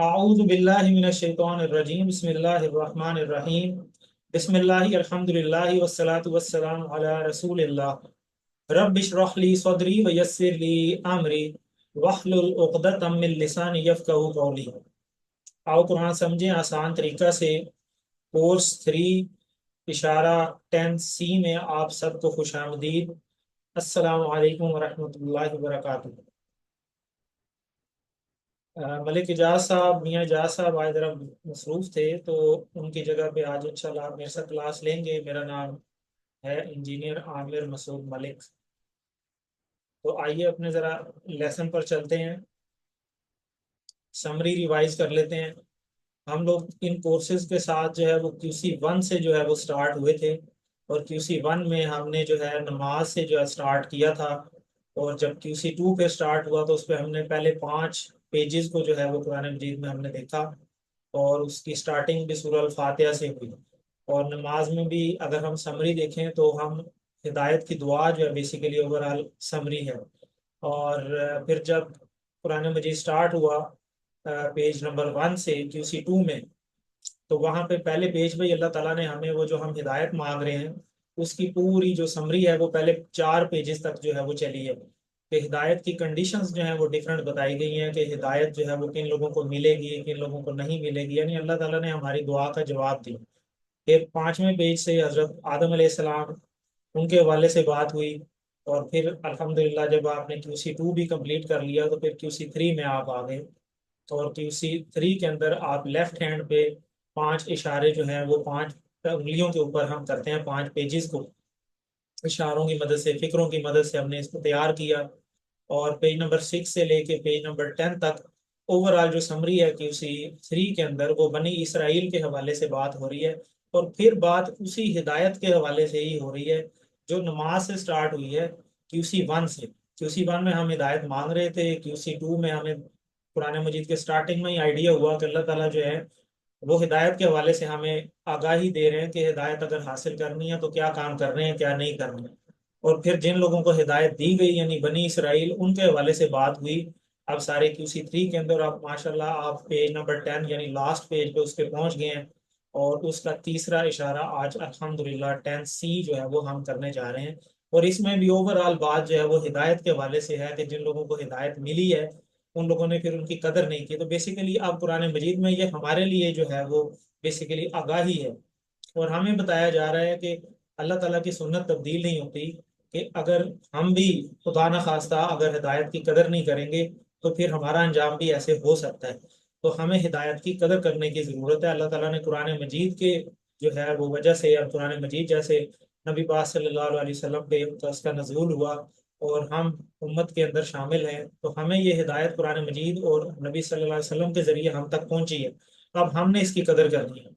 अऊज़ु बिल्लाहि मिनश शैतानिर रजीम बिस्मिल्लाहिर रहमानिर रहीम बिस्मिल्लाहि अल्हम्दुलिल्लाहि वस्सलातु वस्सलामु अला रसूलिल्लाह रब्बि इश्रह ली सदरी व यस्सिर ली अमरी वहलुल उक़दतम मिन लिसानी यफ़क़हू क़ौली। आओ कुरान समझें आसान तरीका से। कोर्स 3 इशारा 10C में आप सबको खुशामदीद। अस्सलामु अलैकुम वरहमतुल्लाहि वबरकातुहू। मलिक इजाज साहब, मियाँ इजाज साहब आज ज़रा मसरूफ़ थे, तो उनकी जगह पे आज इंशाल्लाह आप मेरे साथ क्लास लेंगे। मेरा नाम है इंजीनियर आमिर मसूद मलिक। तो आइए अपने ज़रा लेसन पर चलते हैं, समरी रिवाइज कर लेते हैं। हम लोग इन कोर्सेज के साथ जो है वो QC 1 से जो है वो स्टार्ट हुए थे, और QC 1 में हमने जो है नमाज से जो है स्टार्ट किया था। और जब QC 2 पे स्टार्ट हुआ तो उस पर हमने पहले 5 पेजेस को जो है वो कुरान मजीद में हमने देखा, और उसकी स्टार्टिंग भी सूरह अल फातिहा से हुई। और नमाज में भी अगर हम समरी देखें तो हम हिदायत की दुआ जो है बेसिकली ओवरऑल समरी है। और फिर जब कुरान मजीद स्टार्ट हुआ पेज नंबर 1 से QC 2 में, तो वहाँ पे पहले पेज पे अल्लाह ताला ने हमें वो जो हम हिदायत मांग रहे हैं उसकी पूरी जो समरी है वो पहले 4 पेजेस तक जो है वो चली है। कि हिदायत की कंडीशंस जो है वो डिफरेंट बताई गई हैं, कि हिदायत जो है वो किन लोगों को मिलेगी, किन लोगों को नहीं मिलेगी, यानी अल्लाह ताला ने हमारी दुआ का जवाब दिया। फिर 5वें पेज से हजरत आदम अलैहिस्सलाम, उनके हवाले से बात हुई। और फिर अल्हम्दुलिल्लाह जब आपने QC 2 भी कंप्लीट कर लिया तो फिर QC 3 में आप आ गए। और QC 3 के अंदर आप लेफ्ट हैंड पे 5 इशारे जो हैं वो 5 उंगलियों के ऊपर हम करते हैं 5 पेजेस को। इशारों की मदद से, फिक्रों की मदद से हमने इसको तैयार किया। और पेज नंबर 6 से लेके पेज नंबर 10 तक ओवरऑल जो समरी है QC 3 के अंदर, वो बनी इसराइल के हवाले से बात हो रही है। और फिर बात उसी हिदायत के हवाले से ही हो रही है जो नमाज से स्टार्ट हुई है QC 1 से। QC 1 में हम हिदायत मांग रहे थे, QC 2 में हमें कुरान मजीद के स्टार्टिंग में ही आइडिया हुआ कि अल्लाह ताला जो है वो हिदायत के हवाले से हमें आगाही दे रहे हैं कि हिदायत अगर हासिल करनी है तो क्या काम करने हैं, क्या नहीं करना है। और फिर जिन लोगों को हिदायत दी गई यानी बनी इसराइल, उनके हवाले से बात हुई। अब सारे QC 3 के अंदर आप माशाल्लाह आप पेज नंबर 10 यानी लास्ट पेज पे उसके पहुंच गए हैं। और उसका तीसरा इशारा आज अल्हम्दुलिल्लाह 10C जो है वो हम करने जा रहे हैं। और इसमें भी ओवरऑल बात जो है वो हिदायत के हवाले से है कि जिन लोगों को हिदायत मिली है उन लोगों ने फिर उनकी कदर नहीं की। तो बेसिकली अब कुरान मजीद में ये हमारे लिए जो है वो बेसिकली आगाही है। और हमें बताया जा रहा है कि अल्लाह ताला की सुन्नत तब्दील नहीं होती, कि अगर हम भी खुदा न खास्ता अगर हिदायत की कदर नहीं करेंगे तो फिर हमारा अंजाम भी ऐसे हो सकता है। तो हमें हिदायत की कदर करने की ज़रूरत है। अल्लाह ताला ने कुरान मजीद के जो है वो वजह से, अब कुरान मजीद जैसे नबी पाक सल्लल्लाहु अलैहि वसल्लम पे तो उसका नज़ूल हुआ और हम उम्मत के अंदर शामिल हैं, तो हमें ये हिदायत कुरान मजीद और नबी सल्लल्लाहु अलैहि वसल्लम के ज़रिए हम तक पहुंची है। तो अब हमने इसकी कदर करनी है।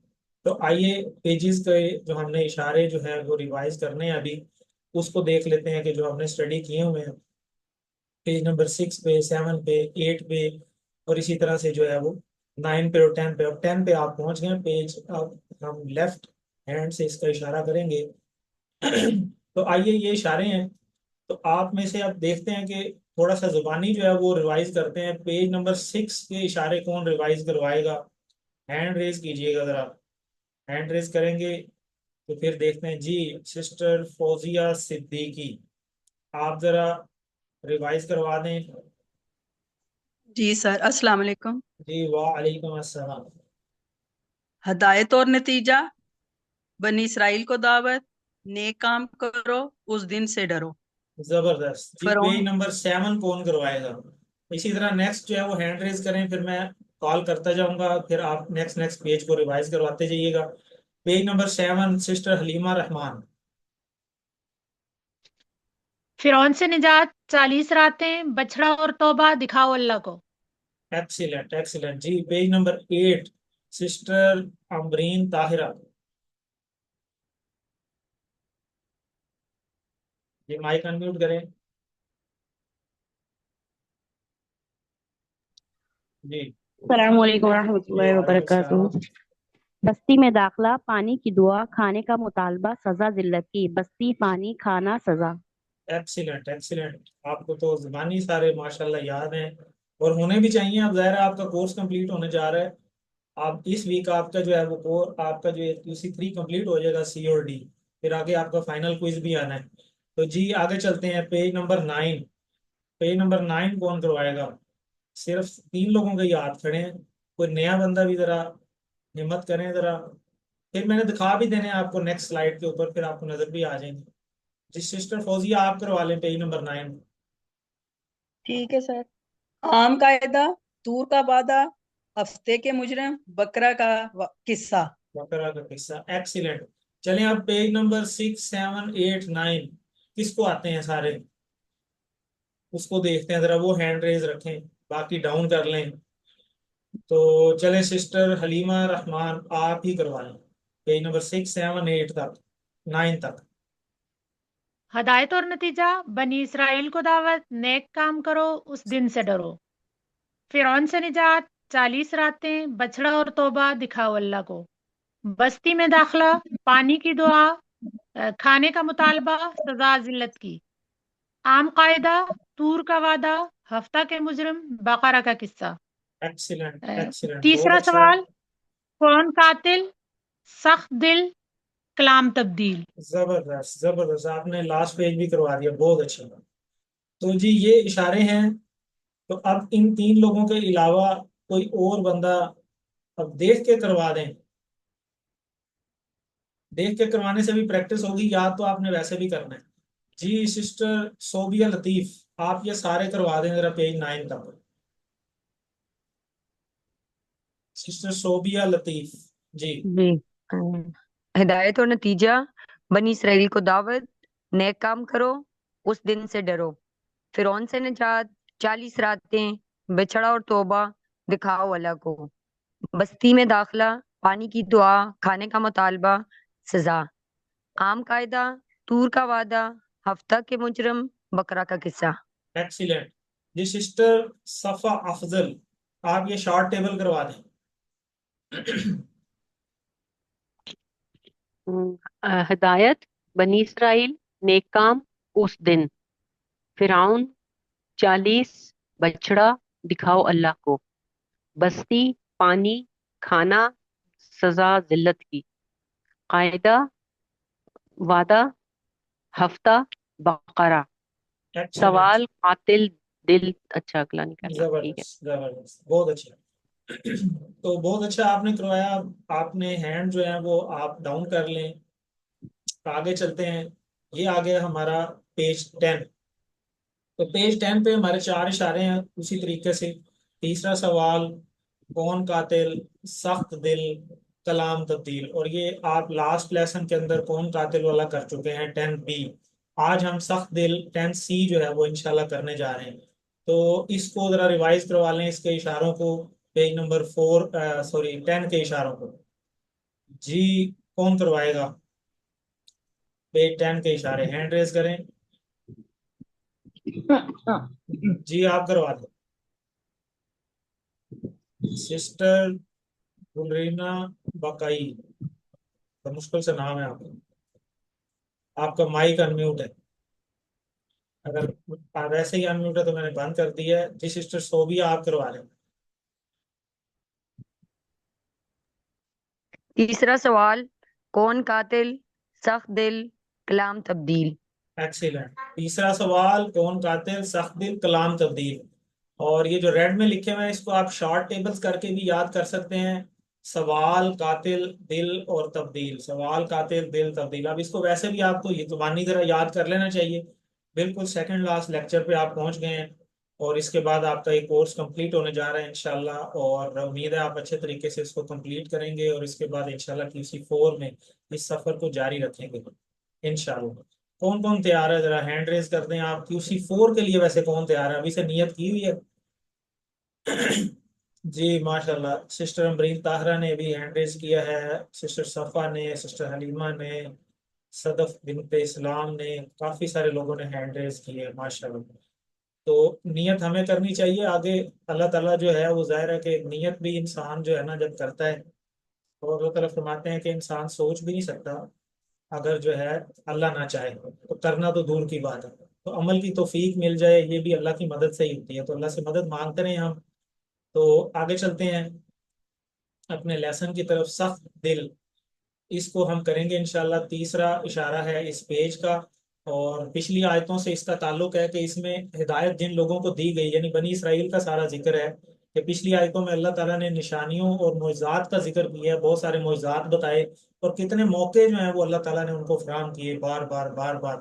तो आइए पेजेस के जो हमने इशारे जो है वो रिवाइज करने हैं अभी, उसको देख लेते हैं कि जो हमने स्टडी किए हुए हैं पेज नंबर 6 पे, 7 पे, 8 पे, और इसी तरह से जो है वो 9 पे और 10 पे। अब 10 पे आप पहुंच गए पेज। अब हम लेफ्ट हैंड से इसका इशारा करेंगे। तो आइए ये इशारे हैं। तो आप में से अब देखते हैं कि थोड़ा सा जुबानी जो है वो रिवाइज करते हैं। पेज नंबर 6 के इशारे कौन रिवाइज करवाएगा? हैंड रेज कीजिएगा जरा। हैंड रेज करेंगे तो फिर देखते हैं जी। सिस्टर फौजिया सिद्दीकी, आप जरा रिवाइज करवा दें। जी सर, अस्सलाम वालेकुम। जी वालेकुम अस्सलाम। हदायत और नतीजा। बनी इसराइल को दावत, नेक काम करो, उस दिन से डरो। जबरदस्त जी। पेज फरौन। नंबर 7 कौन करवाएगा? इसी तरह नेक्स्ट जो है वो हैंड रेज करें, फिर मैं कॉल करता जाऊंगा, फिर आप नेक्स्ट नेक्स्ट पेज को रिवाइज करवाते जाइएगा। Page number 7 sister Halima Rahman. फिरौन से निजात, 40 रातें, बछड़ा और तौबा, दिखाओ अल्लाह को। एक्सीलेंट एक्सीलेंट जी। Page number 8 sister Amreen Tahira. ये माइक अनम्यूट करें जी। अस्सलामुअलैकुम जी रहमतुल्लाहि वालेकुम वबरकातुहू। सलाम। बस्ती में दाखला, पानी की दुआ, खाने का मुतालबा, सजा जिल्लत की, बस्ती पानी खाना सजा। Excellent excellent. आपको तो जुबानी सारे माशाल्लाह याद हैं। اور ہونے بھی چاہیے. اب ظاہر ہے آپ کا کورس کمپلیٹ ہونے جا رہا ہے. آپ اس ویک آپ کا جو ہے وہ آپ کا جو QC3 کمپلیٹ ہو جائے گا, C اور D. پھر آگے آپ کا فائنل کوئز بھی آنا ہے. تو جی آگے چلتے ہیں. Page number 9. پیج نمبر 9 کون کروائے گا؟ صرف 3 لوگوں کے ہاتھ کھڑے ہیں. کوئی نیا بندہ بھی ذرا ہمت کریں ذرا. پھر میں نے دکھا بھی دینے آپ کو نیکسٹ سلائیڈ کے اوپر, پھر آپ کو نظر بھی آ جائیں گے. جی سسٹر فوزیہ آپ کروا لیں پیج نمبر 9. ٹھیک ہے سر. عام قاعدہ, طور کا وعدہ, ہفتے کے مجرم, بکرا کا قصہ. بقرہ کا قصہ. ایکسیلنٹ. چلیں اب پیج نمبر 6 7 8 9 کس کو آتے ہیں سارے, اس کو دیکھتے ہیں ذرا. وہ ہینڈ ریز رکھیں, باقی ڈاؤن کر لیں. تو چلیں سسٹر حلیمہ رحمان آپ ہی کروا لیں پیج نمبر 6 7 8 تک 9 تک. ہدایت اور نتیجہ. بنی اسرائیل کو دعوت, نیک کام کرو, اس دن سے ڈرو. فرعون سے نجات, 40 راتیں, بچڑا اور توبہ, دکھاؤ اللہ کو. بستی میں داخلہ, پانی کی دعا, کھانے کا مطالبہ, سزا ذلت کی. عام قاعدہ, طور کا وعدہ, ہفتہ کے مجرم, بقرہ کا قصہ. ایکسیلنٹ ایکسیلنٹ, بہت تیسرا اچھا. سوال, کون قاتل, سخت دل, کلام تبدیل. زبردست زبردست, آپ نے لاسٹ پیج بھی کروا دیا, بہت اچھا. تو جی یہ اشارے ہیں. تو اب ان 3 لوگوں کے علاوہ کوئی اور بندہ اب دیکھ کے کروا دیں. دیکھ کے کروانے سے بھی پریکٹس ہوگی, یاد تو آپ نے ویسے بھی کرنا ہے. جی سسٹر صوبیہ لطیف آپ یہ سارے کروا دیں ذرا پیج 9 تک. سسٹر صوبیہ لطیف جی. جی. ہدایت اور نتیجہ. بنی اسرائیل کو دعوت, نیک کام کرو, اس دن سے ڈرو. فرعون سے نجات, 40 راتیں, بچڑا اور توبہ, دکھاؤ اللہ کو. بستی میں داخلہ, پانی کی دعا, کھانے کا مطالبہ, سزا. عام قاعدہ, طور کا وعدہ, ہفتہ کے مجرم, بکرا کا قصہ. ایکسیلنٹ. جی سسٹر صفا افضل آپ یہ شارٹ ٹیبل کروا دیں. ہدایت, بنی اسرائیل, نیک کام, اس دن. فرعون, 40, بچڑا, دکھاؤ اللہ کو. بستی, پانی, کھانا, سزا ذلت کی. قاعدہ, وعدہ, ہفتہ, بقرہ. ایکسیلنٹ. سوال, قاتل, دل. اچھا اگلا نہیں کرنا, ٹھیک ہے. زبردست زبردست, بہت اچھا. تو بہت اچھا آپ نے کروایا. آپ نے ہینڈ جو ہے وہ آپ ڈاؤن کر لیں. آگے چلتے ہیں. یہ آگے ہمارا پیج 10. تو پیج 10 پہ ہمارے 4 اشارے ہیں اسی طریقے سے. تیسرا سوال, کون قاتل, سخت دل, کلام تبدیل. اور یہ آپ لاسٹ لیسن کے اندر کون قاتل والا کر چکے ہیں 10B. آج ہم سخت دل 10C جو ہے وہ انشاءاللہ کرنے جا رہے ہیں. تو اس کو ذرا ریوائز کروا لیں, اس کے اشاروں کو. پیج نمبر 10 کے اشاروں کو. جی کون کروائے گا پیج 10 کے اشارے, ہینڈ ریز کریں. جی آپ کروا دیں. سسٹر گلرینا بقائی, مشکل سے نام ہے آپ کا مائک انمیوٹ ہے. اگر ویسے ہی انمیوٹ ہے تو میں نے بند کر دیا ہے. جی سسٹر صوبیہ آپ کروا لیں. تیسرا سوال, کون قاتل, سخت دل, کلام تبدیل. ایکسیلنٹ. تیسرا سوال, کون قاتل, سخت دل, کلام تبدیل. اور یہ جو ریڈ میں لکھے ہوئے ہیں اس کو آپ شارٹ ٹیبلز کر کے بھی یاد کر سکتے ہیں. سوال, قاتل, دل اور تبدیل. سوال, قاتل, دل, تبدیل. اب اس کو ویسے بھی آپ کو یہ زبانی ذرا یاد کر لینا چاہیے. بالکل سیکنڈ لاسٹ لیکچر پہ آپ پہنچ گئے ہیں. اور اس کے بعد آپ کا یہ کورس کمپلیٹ ہونے جا رہا ہے انشاءاللہ. اور امید ہے آپ اچھے طریقے سے اس کو کمپلیٹ کریں گے, اور اس کے بعد انشاءاللہ QC4 میں اس سفر کو جاری رکھیں گے انشاءاللہ. کون کون تیار ہے ذرا ہینڈ ریز کر دیں آپ. QC4 کے لیے ویسے کون تیار ہے, ابھی سے نیت کی ہوئی ہے؟ جی ماشاءاللہ. سسٹر امبرین طاہرہ نے بھی ہینڈ ریز کیا ہے, سسٹر صفا نے, سسٹر حلیمہ نے, صدف بنت اسلام نے, کافی سارے لوگوں نے ہینڈ ریز کی ہے ماشاءاللہ. تو نیت ہمیں کرنی چاہیے. آگے اللہ تعالیٰ جو ہے وہ ظاہر ہے کہ نیت بھی انسان جو ہے نا جب کرتا ہے, تو اللہ تعالیٰ فرماتے ہیں کہ انسان سوچ بھی نہیں سکتا اگر جو ہے اللہ نہ چاہے, تو کرنا تو دور کی بات ہے. تو عمل کی توفیق مل جائے، یہ بھی اللہ کی مدد سے ہی ہوتی ہے، تو اللہ سے مدد مانگتے رہیں ہم۔ تو آگے چلتے ہیں اپنے لیسن کی طرف۔ سخت دل، اس کو ہم کریں گے انشاءاللہ۔ تیسرا اشارہ ہے اس پیج کا، اور پچھلی آیتوں سے اس کا تعلق ہے کہ اس میں ہدایت جن لوگوں کو دی گئی، یعنی بنی اسرائیل کا سارا ذکر ہے، کہ پچھلی آیتوں میں اللہ تعالیٰ نے نشانیوں اور معجزات کا ذکر کیا ہے، بہت سارے معجزات بتائے، اور کتنے موقع جو ہیں وہ اللہ تعالیٰ نے ان کو فراہم کیے بار بار بار بار،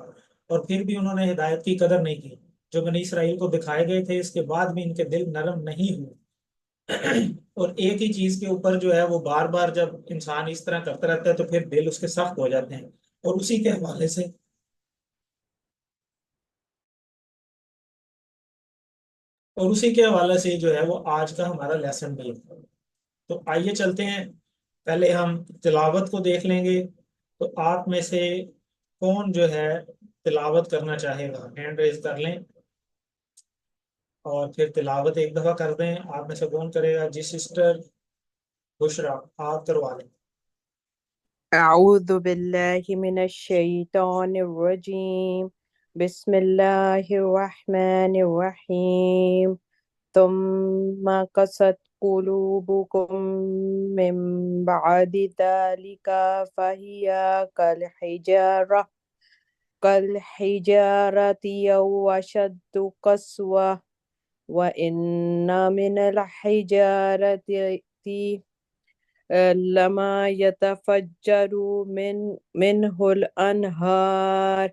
اور پھر بھی انہوں نے ہدایت کی قدر نہیں کی۔ جو بنی اسرائیل کو دکھائے گئے تھے، اس کے بعد بھی ان کے دل نرم نہیں ہوئے۔ اور ایک ہی چیز کے اوپر جو ہے وہ بار بار جب انسان اس طرح کرتا رہتا ہے تو پھر دل اس کے سخت ہو جاتے ہیں، اور اسی کے حوالے سے جو ہے وہ آج کا ہمارا لیسن بھی ہے۔ تو آئیے چلتے ہیں، پہلے ہم تلاوت کو دیکھ لیں گے۔ تو آپ میں سے کون جو ہے تلاوت کرنا چاہے گا، ہینڈ ریز کر لیں، اور پھر تلاوت ایک دفعہ کر دیں۔ آپ میں سے کون کرے گا؟ جی سسٹر بشرا، آپ کروا لیں۔ أعوذ بالله من الشيطان الرجيم بسم الله الرحمن الرحيم ثم قست قلوبكم من بعد ذلك فهي كالحجارة أو أشد قسوة وإن من الحجارة لما يتفجر منه الأنهار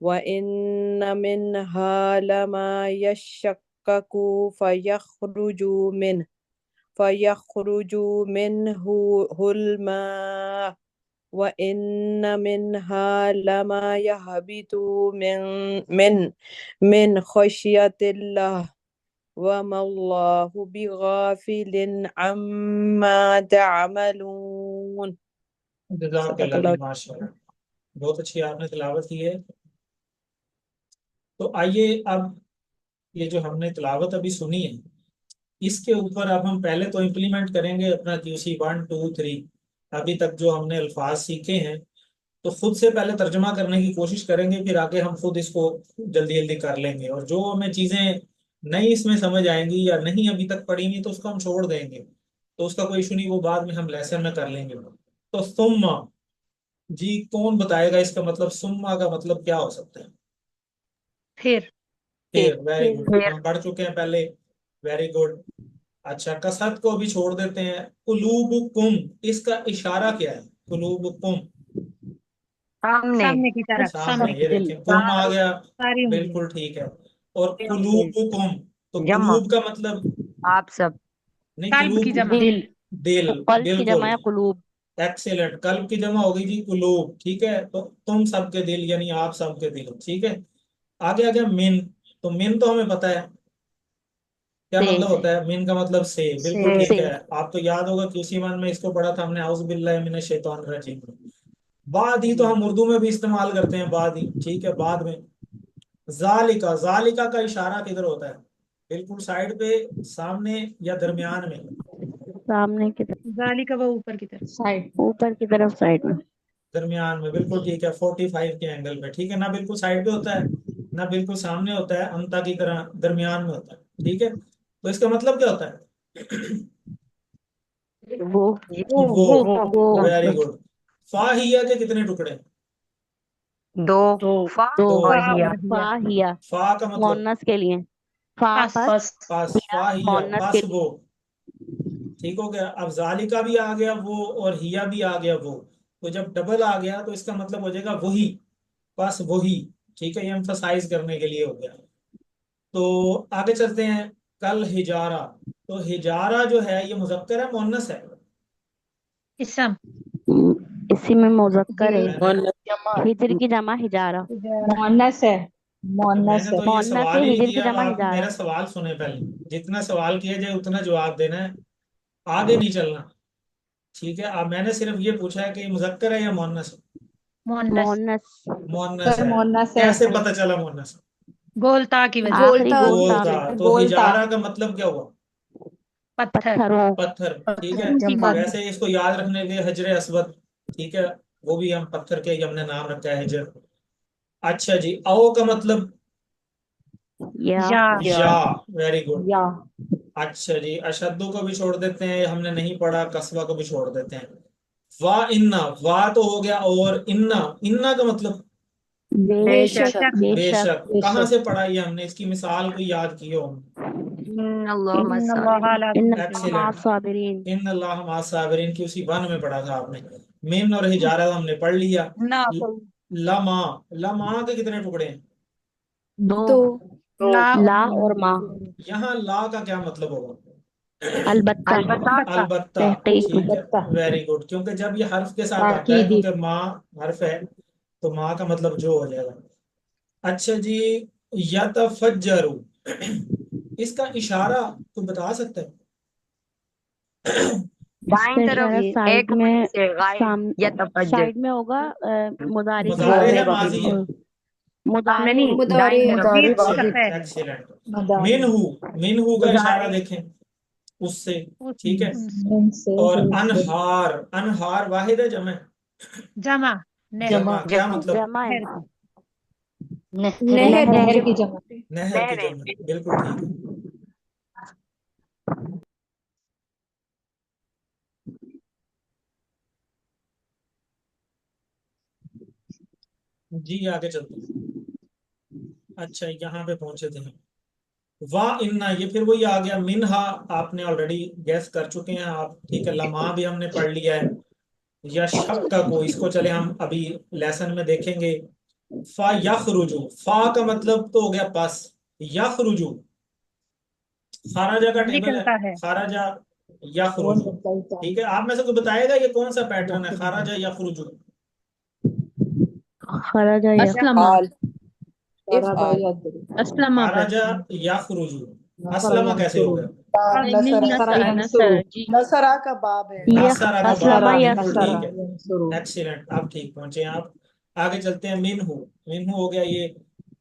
وإن منها لما يشقق فيخرج منه الماء وإن منها لما يهبط من خشية الله وما الله بغافل عما تعملون۔ جزاک اللہ جی، ماشاء اللہ، بہت اچھی آپ نے تلاوت کی ہے۔ تو آئیے اب یہ جو ہم نے تلاوت ابھی سنی ہے، اس کے اوپر اب ہم پہلے تو امپلیمنٹ کریں گے اپنا QC 1 2 3۔ ابھی تک جو ہم نے الفاظ سیکھے ہیں تو خود سے پہلے ترجمہ کرنے کی کوشش کریں گے، پھر آگے ہم خود اس کو جلدی جلدی کر لیں گے، اور جو ہمیں چیزیں نہیں اس میں سمجھ آئیں گی یا نہیں ابھی تک پڑھی گی تو اس کو ہم چھوڑ دیں گے، تو اس کا کوئی ایشو نہیں، وہ بعد میں ہم لیسن میں کر لیں گے۔ تو ثم، جی کون بتائے گا اس کا مطلب؟ ثم کا مطلب کیا ہو سکتا ہے؟ پھر پھر، ویری گڈ، ہم پڑھ چکے ہیں پہلے، ویری گڈ۔ اچھا، کسرت کو بھی چھوڑ دیتے ہیں۔ قلوبکم، اس کا اشارہ کیا ہے؟ قلوبکم سامنے کی طرف، سامنے، یہ دیکھیں کم آ گیا، ساری انگلیاں۔ بالکل ٹھیک ہے۔ اور قلوبکم، تو جمع، قلوب کا مطلب آپ سب، نہیں، قلب کی قلوب جمع، دل، دل، قلب کی بالکل جمع ہے قلوب۔ ایکسیلنٹ، قلب کی جمع ہوگی جی قلوب، ٹھیک ہے۔ تو تم سب کے دل، یعنی آپ سب کے دل، ٹھیک ہے۔ آگے آگے من، تو من تو ہمیں پتہ ہے کیا سے مطلب ہوتا ہے، من کا مطلب سے، بالکل ٹھیک سے ہے۔ آپ تو یاد ہوگا QC 1 میں اس کو پڑھا تھا ہم نے، اعوذ باللہ من الشیطان الرجیم۔ بعد ہی تو ہم اردو میں بھی استعمال کرتے ہیں، بعد ہی، ٹھیک ہے، بعد میں۔ ذالکا، ذالکا کا اشارہ کدھر ہوتا ہے؟ بالکل سائڈ پہ، سامنے یا درمیان میں؟ سامنے کی ذالک وہ اوپر کی طرف، طرف، اوپر کی طرف، سائڈ میں۔ درمیان میں، بالکل ٹھیک ہے، 45 کے اینگل پہ، ٹھیک ہے، نہ بالکل سائڈ پہ ہوتا ہے نہ بالکل سامنے ہوتا ہے، انتا کی طرح درمیان میں ہوتا ہے، ٹھیک ہے۔ تو اس کا مطلب کیا ہوتا ہے؟ وہ وہ، ویری گڈ۔ فاہیہ کے کتنے ٹکڑے؟ دو، فا دو، اور فا ہیا، اور ہیا، فاہیا فا کا مطلب مونس کے لیے، فا پس، پس، پس، ہیا فاہیہ مونس کے پس لیے۔ وہ، ٹھیک ہو گیا۔ اب ذالکا بھی آ گیا وہ، اور ہیا بھی آ گیا وہ، تو جب ڈبل آ گیا تو اس کا مطلب ہو جائے گا وہی، بس وہی، ٹھیک ہے، یہ ایمفسائز کرنے کے لیے ہو گیا۔ تو آگے چلتے ہیں، کل ہجارہ، تو ہجارہ جو ہے یہ مذکر ہے مؤنث ہے؟ اسم، اسی میں مذکر ہے، میں نے ہجر کی جمع ہجارہ، مؤنث ہے، میں نے تو یہ مؤنث سوال ہے، ہی نہیں ہجر کی کیا، اب جمع آپ ہجارہ۔ میرا سوال سنیں پہلے، جتنا سوال کیا جائے اتنا جواب دینا ہے، آگے نہیں چلنا، ٹھیک ہے۔ اب میں نے صرف یہ پوچھا ہے کہ یہ مذکر ہے یا مؤنث ہے؟ مؤنث، مونس، مؤنث ہے۔ مؤنث ہے، کیسے پتہ چلا مؤنث ہے؟ گولتا کی وجہ، آخری گول گول تا تھا، میں، تو ہجارہ کا مطلب کیا ہوا؟ پتھر، پتھروں، پتھر، ٹھیک ہے۔ جمع، ویسے اس کو یاد رکھنے کے لیے حجر اسود، ٹھیک ہے، وہ بھی ہم پتھر کے ہی ہم نے نام رکھا ہے حجر۔ اچھا جی، او کا مطلب या या, वेरी गुड। या अच्छा जी, अशद्दु को भी छोड़ देते हैं, हमने नहीं पढ़ा, कस्बा को भी छोड़ देते हैं। वा इन्ना, वा तो हो गया, और इन्ना, इन्ना का मतलब बेशक बेशक बेशक। कहाँ से पढ़ा ये हमने, इसकी मिसाल कोई याद की हो? अल्लाह इन्नल्लाह अला इन कुल्ली शैइन अल्लाह साबिरीन इन अल्लाह मा साबिरीन की उसी वन में पढ़ा था आपने। मीम और हिजारा हमने पढ़ लिया। ना लमा, लमा के कितने टुकड़े हैं? दो ला ला और माँ यहाँ ला का क्या मतलब होगा? अलबत्ता अलबत्ता, तहकीक ठीक है, अलबत्ता। Very good. क्योंकि जब ये हर्फ के साथ आता है, ताकीदी। क्योंकि माँ हर्फ है, तो माँ का मतलब जो हो जाएगा। अच्छा जी, यतफज्जरु, इसका इशारा तो बता सकते हैं? दाएं इसका तरफ इशारा साइड एक में महीने से गायब या तफज्जुर साइड में होगा मुदारी मुजारे है, माजी है? सामने मुदारी नहीं, दाएं तरफ बीच एक्सीलेंट, सफेद एक्सीलेंट। मिनहू, मिनहू का इशारा देखें, उससे, ठीक है। और अनहार, अनहार वाहिद है जमा? जमा नहर जमा क्या मतलब? जमा है नहर नहर की जमा। नहर की नहर है। जमा, बिल्कुल ठीक है। जी आगे चलते हैं। अच्छा, यहाँ पे पहुंचे थे हम। वाह इन्ना, ये फिर वही आ गया। मिनहा आपने ऑलरेडी गैस कर चुके हैं आप, ठीक है। लम्हा भी हमने पढ़ लिया है। या शक्का को, इसको चले हम अभी लेसन में देखेंगे। फा यखरुजु, फा का मतलब तो हो गया पास। यखरुजु खाराजा का टेबल है, निकलता है खाराजा यखरुजु, ठीक है। आप में से कोई बताएगा ये कौन सा पैटर्न है, खाराजा यखरुजु? खराजा या हाल, इफ़आल, खाराजा यखरुजु, अस्लमा कैसे हो गया? नसरा का बाब है। ये नासरा का अस्लमा बाब, या बिल्कुल ठीक है, एक्सीलेंट, आप ठीक पहुंचे हैं आप। आगे चलते हैं। मिनहु, मिनहु हो गया ये।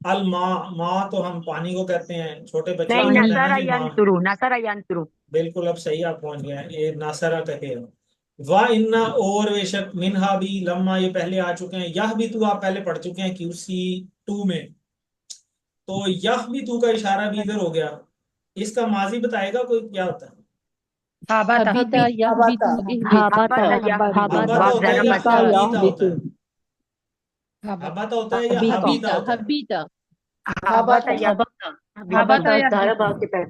अल माँ, माँ तो हम पानी को कहते हैं, छोटे बच्चे नहीं, को कहते हैं ना नसरा जी माँ। यंसुरु, नसरा यंसुरु। बिल्कुल, अब सही आप पहुंच गए हैं, ये नासरा कहे हो। वाह इन्ना, और बेशक। मिनहा भी, लम्मा ये पहले आ चुके हैं। यह भी तू आप पहले पढ़ चुके हैं QC 2 में। तो यह भी तू का इशारा भी इधर हो गया। इसका माजी बताएगा कोई, क्या होता है? हाबाता हबीता हाबाता हाबाता हाबाता होता है या बदरा हाबीता होता है? हाबाता होता है या हाबीता होता है? हाबाता या हाबाता या हाबाता होता है,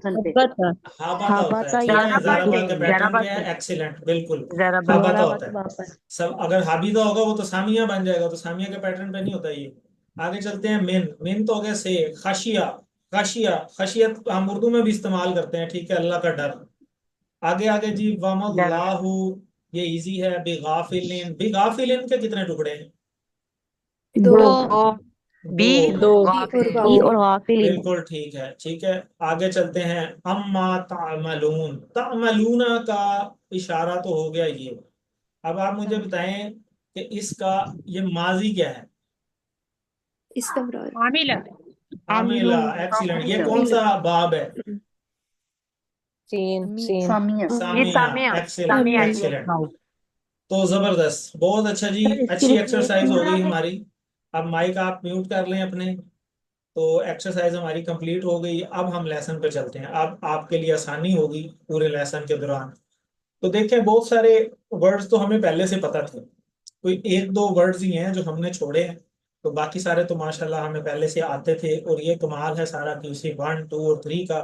हाबाता ठीक या है। ज़राबा के पैटर्न ज़राबा पे है, एक्सीलेंट, बिल्कुल। ज़राबा हाबाता जोराबा होता के है बाप है सब। अगर हाबीदा होगा वो तो सामिया बन जाएगा, तो सामिया के पैटर्न पे नहीं होता ये। आगे चलते हैं। मिन, मिन तो हो गया से। खशिया, खशिया, खशियत हम उर्दू में भी इस्तेमाल करते हैं, ठीक है, अल्लाह का डर। आगे आगे जी, डर। वमल्लाहु, ये इजी है। बिगाफिलिन, बिगाफिलिन के कितने टुकड़े हैं? दो दो बी दो हो गए, गाफिल। ई और गाफिलिन बिल्कुल ठीक है, ठीक है। आगे चलते हैं। अम्मा तामलून, तामलूना का इशारा तो हो गया ये। अब आप मुझे बताएं कि इसका ये माजी क्या है? आमिला आमिला, एक्सीलेंट। ये कौन सा बाब है? सीन, ये सामिया, सामिया, एक्सीलेंट, सामिया एक्सीलेंट। तो जबरदस्त, बहुत अच्छा जी। सर इसकी अच्छी एक्सरसाइज हो गई रिप्लेसमेंट हमारी। अब माइक आप म्यूट कर लें अपने। तो एक्सरसाइज हमारी कंप्लीट हो गई। अब हम लेसन पे चलते हैं। अब आपके लिए आसानी होगी पूरे लेसन के दौरान। तो देखें, बहुत सारे वर्ड्स तो हमें पहले से पता थे, कोई एक दो वर्ड्स ही हैं जो हमने छोड़े हैं। तो बाकी सारे तो माशाल्लाह हमें पहले से आते थे। और ये कमाल है सारा QC 1, 2 और 3 का।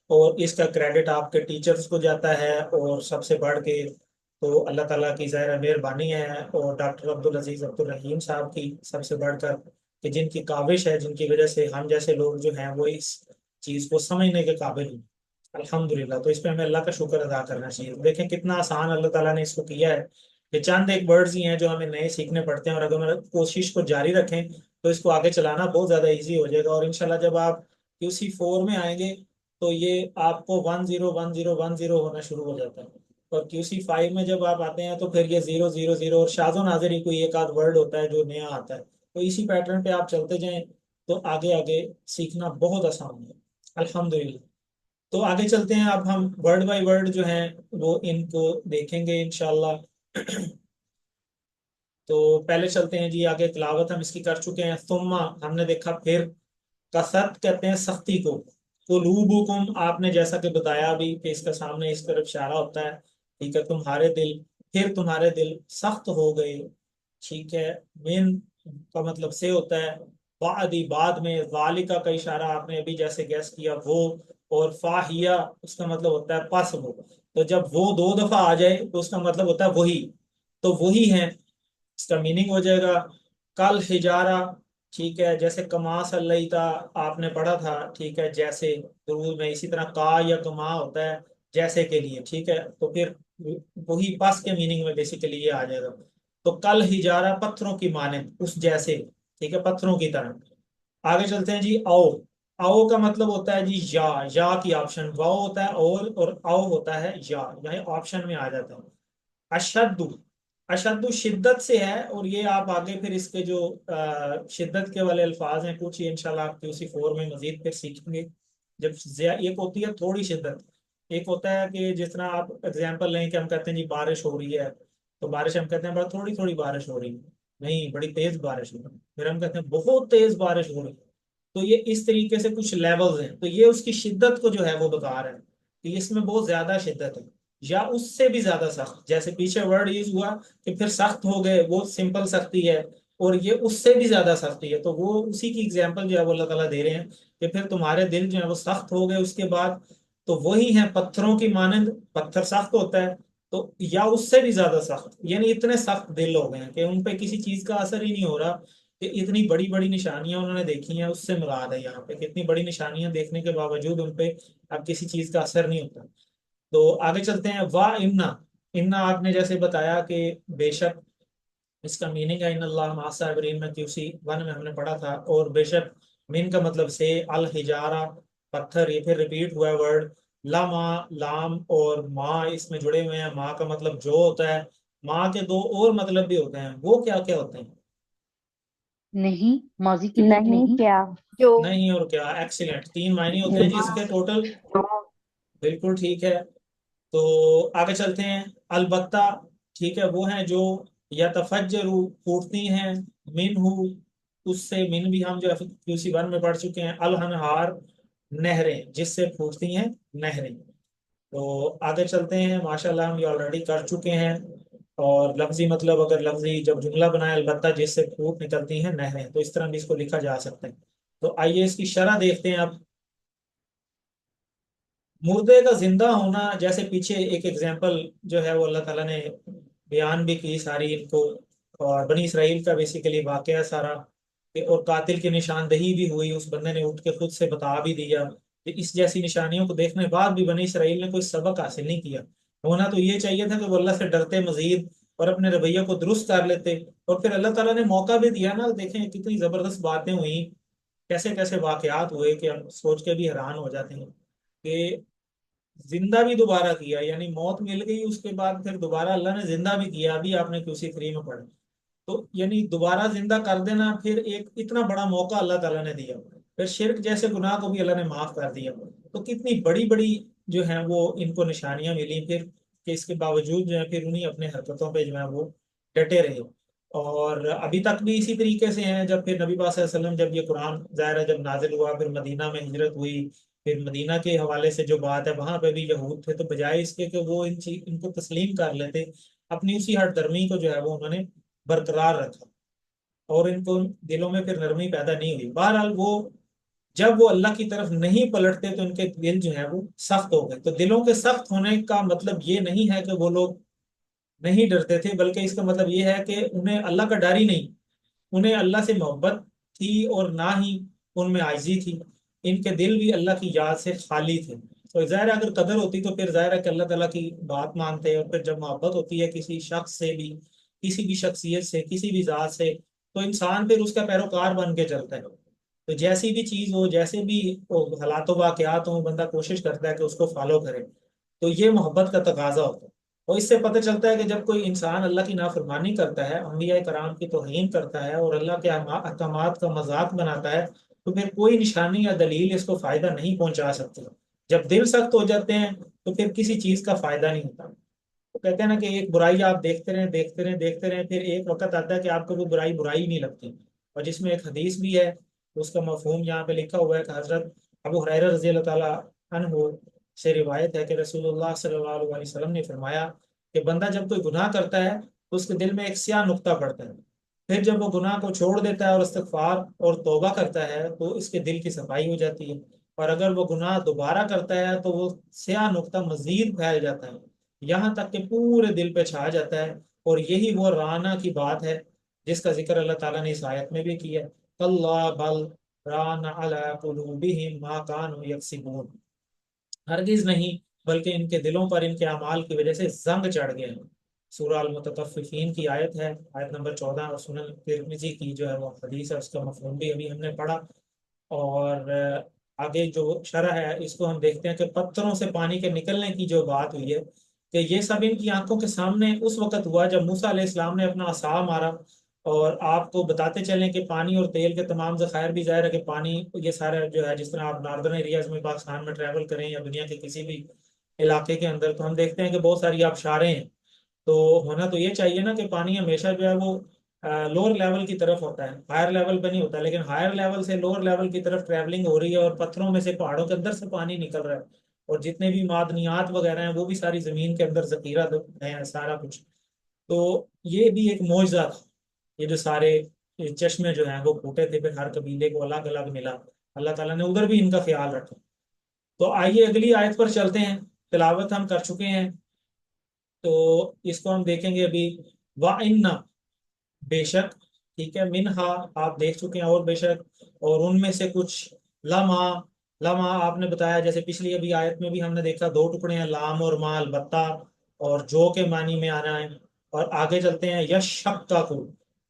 और इसका क्रेडिट आपके टीचर्स को जाता है, और सबसे बढ़ के तो अल्लाह ताला की ज़ाहिर मेहरबानी है, और डॉक्टर अब्दुल अजीज अब्दुल रहीम साहब की सबसे बढ़कर, कि जिनकी काविश है, जिनकी वजह से हम जैसे लोग जो हैं वो इस चीज़ को समझने के काबिल हैं। अल्हम्दुलिल्लाह। तो इस पे हमें अल्लाह का शुक्र अदा करना चाहिए। देखें कितना आसान अल्लाह ताला ने इसको किया है। ये चंद एक वर्ड्स ही हैं जो हमें नए सीखने पड़ते हैं, और अगर हम कोशिश को जारी रखें तो इसको आगे चलाना बहुत ज़्यादा इजी हो जाएगा। और इंशाल्लाह जब आप QC 4 में आएंगे तो ये आपको 101010 होना शुरू हो जाता है। और QC 5 में जब आप आते हैं तो फिर ये 000, और शाज़ो नाज़िर ही कोई एक आध वर्ड होता है जो नया आता है। तो इसी पैटर्न पे आप चलते जाएं तो आगे आगे सीखना बहुत आसान है, अल्हम्दुलिल्लाह। तो आगे चलते हैं। अब हम वर्ड बाय वर्ड जो हैं वो इनको देखेंगे इंशाल्लाह। तो पहले चलते हैं जी आगे। तिलावत हम इसकी कर चुके हैं। सुम्मा हमने देखा फिर, कसत कहते हैं सख्ती को, कुलूबुकुम आपने जैसा कि बताया भी कि इसका सामने इस तरफ इशारा होता है, ठीक है, तुम्हारे दिल, फिर तुम्हारे दिल सख्त हो गए, ठीक है। मिन का मतलब से होता है, बादी बाद में, वालिका का इशारा आपने अभी जैसे गैस किया वो, और फाहिया उसका मतलब होता है पस वो। तो जब वो दो दफा आ जाए तो उसका मतलब होता है वही, तो वही है, इसका मीनिंग हो जाएगा कल हिजारा, ठीक है। जैसे कमा सल्लैता आपने पढ़ा था, ठीक है, जैसे दुरूद में, इसी तरह का या कमा होता है जैसे के लिए, ठीक है, तो फिर वही पास के मीनिंग में बेसिकली ये आ जाएगा। तो कल हिजारा पत्थरों की मानंद, उस जैसे, ठीक है, पत्थरों की तरह। आगे चलते हैं जी। आओ, आओ का मतलब होता है जी या की ऑप्शन, वाओ होता है और आओ होता है या ऑप्शन में आ जाता है। अशद्दु, अशद्दु शिद्दत से है, और ये आप आगे फिर इसके जो शिद्दत के वाले अल्फाज हैं कुछ, ये इंशाल्लाह आप QC4 में मजीद फिर सीखेंगे। जब एक होती है थोड़ी शिद्दत, एक होता है कि जिस तरह आप एग्जांपल लें कि हम कहते हैं जी बारिश हो रही है, तो बारिश हम कहते हैं बस थोड़ी थोड़ी बारिश हो रही है, नहीं बड़ी तेज बारिश हो रही है, फिर हम कहते हैं बहुत तेज बारिश हो रही है। तो ये इस तरीके से कुछ लेवल्स हैं, तो ये उसकी शिद्दत को जो है वो बता रहे हैं कि इसमें बहुत ज्यादा शिद्दत है, या उससे भी ज्यादा सख्त। जैसे पीछे वर्ड यूज हुआ कि फिर सख्त हो गए, वो सिंपल सख्ती है, और ये उससे भी ज्यादा सख्ती है, तो वो उसी की एग्जांपल जो है वो अल्लाह ताला दे रहे हैं कि फिर तुम्हारे दिल जो है वो सख्त हो गए उसके बाद, तो वही है पत्थरों की मानंद, पत्थर सख्त होता है, तो या उससे भी ज्यादा सख्त, यानी इतने सख्त दिल हो गए हैं कि उन पे किसी चीज का असर ही नहीं हो रहा, कि इतनी बड़ी बड़ी निशानियां उन्होंने देखी हैं, उससे मुराद है यहाँ पे कि इतनी बड़ी निशानियां देखने के बावजूद उन पे अब किसी चीज का असर नहीं होता। तो आगे चलते हैं। वाह इन्ना, इन्ना आपने जैसे बताया कि बेशक, इसका मीनिंग है इन अल्लाह मा साबिरीन में, QC1 में हमने पढ़ा था। और बेशक मिन का मतलब से, अल हिजारा पत्थर, ये फिर रिपीट हुआ है वर्ड। लामा लाम और माँ इसमें जुड़े हुए हैं, माँ का मतलब जो होता है, माँ के दो और मतलब भी होते हैं, वो क्या क्या होते हैं? नहीं, माजी के लिए नहीं नहीं। क्या, जो नहीं और क्या, एक्सीलेंट, 3 मायने होते हैं जिसके टोटल, बिल्कुल ठीक है। तो आगे चलते हैं। अलबत्ता, ठीक है, वो हैं जो यतफज्जरु फूटती हैं, मिनहु उससे, मिन भी हम जो है QC1 में पढ़ चुके हैं। अलहनहार नहरें, जिससे फूटती हैं नहरें। तो आगे चलते हैं, माशाल्लाह हम ये ऑलरेडी कर चुके हैं। और लफ्जी मतलब, अगर लफ्जी जब जुमला बनाए, अलबत्ता जिससे फूट निकलती हैं नहरें, तो इस तरह भी इसको लिखा जा सकता है। तो आइए इसकी शरह देखते हैं अब। मुर्दे का जिंदा होना, जैसे पीछे एक एग्जांपल जो है वो अल्लाह ताला ने बयान भी की सारी इनको, और बनी इसराइल का बेसिकली वाकया सारा, और कातिल की निशानदही भी हुई, उस बंदे ने उठ के खुद से बता भी दिया कि इस जैसी निशानियों को देखने के बाद भी बनी इसराइल ने कोई सबक हासिल नहीं किया। होना तो ये चाहिए था कि वो अल्लाह से डरते मजीद और अपने रवैये को दुरुस्त कर लेते, और फिर अल्लाह ताला ने मौका भी दिया ना। देखें कितनी जबरदस्त बातें हुई, कैसे कैसे वाकयात हुए कि हम सोच के भी हैरान हो जाते हैं कि जिंदा भी दोबारा किया, यानी मौत मिल गई उसके बाद फिर दोबारा अल्लाह ने जिंदा भी किया, अभी आपने QC3 में पढ़ा। तो यानी दोबारा जिंदा कर देना, फिर एक इतना बड़ा मौका अल्लाह ताला ने दिया, फिर शिर्क जैसे गुनाह को भी अल्लाह ने माफ कर दिया। तो कितनी बड़ी बड़ी जो है वो इनको निशानियां मिली फिर, कि इसके बावजूद जो है फिर उन्हीं अपने हरकतों पे जो है वो डटे रहे। और अभी तक भी इसी तरीके से हैं। जब फिर नबी पाक सल्लल्लाहु अलैहि वसल्लम, जब ये कुरान ज़ाहिर जब नाजिल हुआ, फिर मदीना में हिजरत हुई, फिर मदीना के हवाले से जो बात है, वहां पे भी यहूद थे, तो बजाय इसके कि वो इनको तस्लीम कर लेते, अपनी उसी हट धर्मी को जो है वो उन्होंने बरकरार रखा, और इनको दिलों में फिर नरमी पैदा नहीं हुई। बहरहाल वो जब वो अल्लाह की तरफ नहीं पलटते तो उनके दिल जो है वो सख्त हो गए। तो दिलों के सख्त होने का मतलब ये नहीं है कि वो लोग नहीं डरते थे, बल्कि इसका मतलब ये है कि उन्हें अल्लाह का डर ही नहीं, उन्हें अल्लाह से मोहब्बत थी, और ना ही उनमें आजिज़ी थी। इनके दिल भी अल्लाह की याद से खाली थे। तो ज़ाहिर है अगर कदर होती तो फिर ज़ाहिर है कि अल्लाह ताला की बात मानते, और फिर जब मोहब्बत होती है किसी शख्स से भी, किसी भी शख्सियत से, किसी भी ज़ात से, तो इंसान फिर उसका पैरोकार बन के चलता है। तो जैसी भी चीज़ हो, जैसे भी हालात वाकयात हो, बंदा कोशिश करता है कि उसको फॉलो करे। तो ये मोहब्बत का तकाजा होता है। और इससे पता चलता है कि जब कोई इंसान अल्लाह की नाफरमानी करता है, अंबिया कराम की तौहीन करता है, और अल्लाह के अहकामात का मजाक बनाता है, तो फिर कोई निशानी या दलील इसको फायदा नहीं पहुंचा सकती। जब दिल सख्त हो जाते हैं तो फिर किसी चीज का फायदा नहीं होता। तो कहते हैं ना कि एक बुराई आप देखते रहें देखते रहें देखते रहें, फिर एक वक्त आता है कि आपको वो बुराई बुराई नहीं लगती। और जिसमें एक हदीस भी है उसका मफहूम यहाँ पे लिखा हुआ है कि हजरत अबू हुरैरा रजी अल्लाह ताला अन्हु से रिवायत है कि रसूलुल्लाह सल्लल्लाहु अलैहि वसल्लम ने फरमाया कि बंदा जब कोई गुनाह करता है तो उसके दिल में एक स्याह नुक्ता पड़ता है, फिर जब वो गुनाह को छोड़ देता है और इस्तिगफार और तौबा करता है तो इसके दिल की सफाई हो जाती है, और अगर वो गुनाह दोबारा करता है तो वो स्याह नुक्ता मजीद फैल जाता है, यहाँ तक कि पूरे दिल पे छा जाता है। और यही वो राना की बात है जिसका जिक्र अल्लाह ताला ने इस आयत में भी किया है, कल्ला बल राना अला कुलूबिहिम मा कानू यक्सिबून, हरगिज नहीं बल्कि इनके दिलों पर इनके अमाल की वजह से जंग चढ़ गए हैं। सूरह अल मुतफ्फिफीन की आयत है, आयत नंबर 14, और सुनन तिरमिजी की जो है वो हदीस है, उसका मफहूम भी अभी हमने पढ़ा। और आगे जो शरह है इसको हम देखते हैं कि पत्थरों से पानी के निकलने की जो बात हुई है कि ये सब इनकी आंखों के सामने उस वक्त हुआ जब मूसा अलैहिस्सलाम ने अपना असा मारा। और आपको बताते चलें कि पानी और तेल के तमाम ज़खायर भी ज़ाहिर है कि पानी ये सारा जो है, जिस तरह आप नॉर्दर्न एरियाज में पाकिस्तान में ट्रैवल करें या दुनिया के किसी भी इलाके के अंदर, तो हम देखते हैं कि बहुत सारी आबशारें हैं। तो होना तो ये चाहिए ना कि पानी हमेशा जो है वो लोअर लेवल की तरफ होता है, हायर लेवल पे नहीं होता, लेकिन हायर लेवल से लोअर लेवल की तरफ ट्रैवलिंग हो रही है और पत्थरों में से पहाड़ों के अंदर से पानी निकल रहा है, और जितने भी मादनियात वगैरह हैं वो भी सारी जमीन के अंदर जखीरा है सारा कुछ। तो ये भी एक मौजज़ा था, ये जो सारे ये चश्मे जो हैं वो फूटे थे, फिर हर कबीले को अलग अलग मिला, अल्लाह ताला ने उधर भी इनका ख्याल रखा। तो आइए अगली आयत पर चलते हैं, तिलावत हम कर चुके हैं तो इसको हम देखेंगे अभी। वा इन्ना, बेशक, ठीक है, मिनहा आप देख चुके हैं, और बेशक, और उनमें से कुछ, लमा, लमा आपने बताया जैसे पिछली अभी आयत में भी हमने देखा दो टुकड़े हैं, लाम और मा, अलबत्ता और जो के मानी में आना है। और आगे चलते हैं, यश शक का को,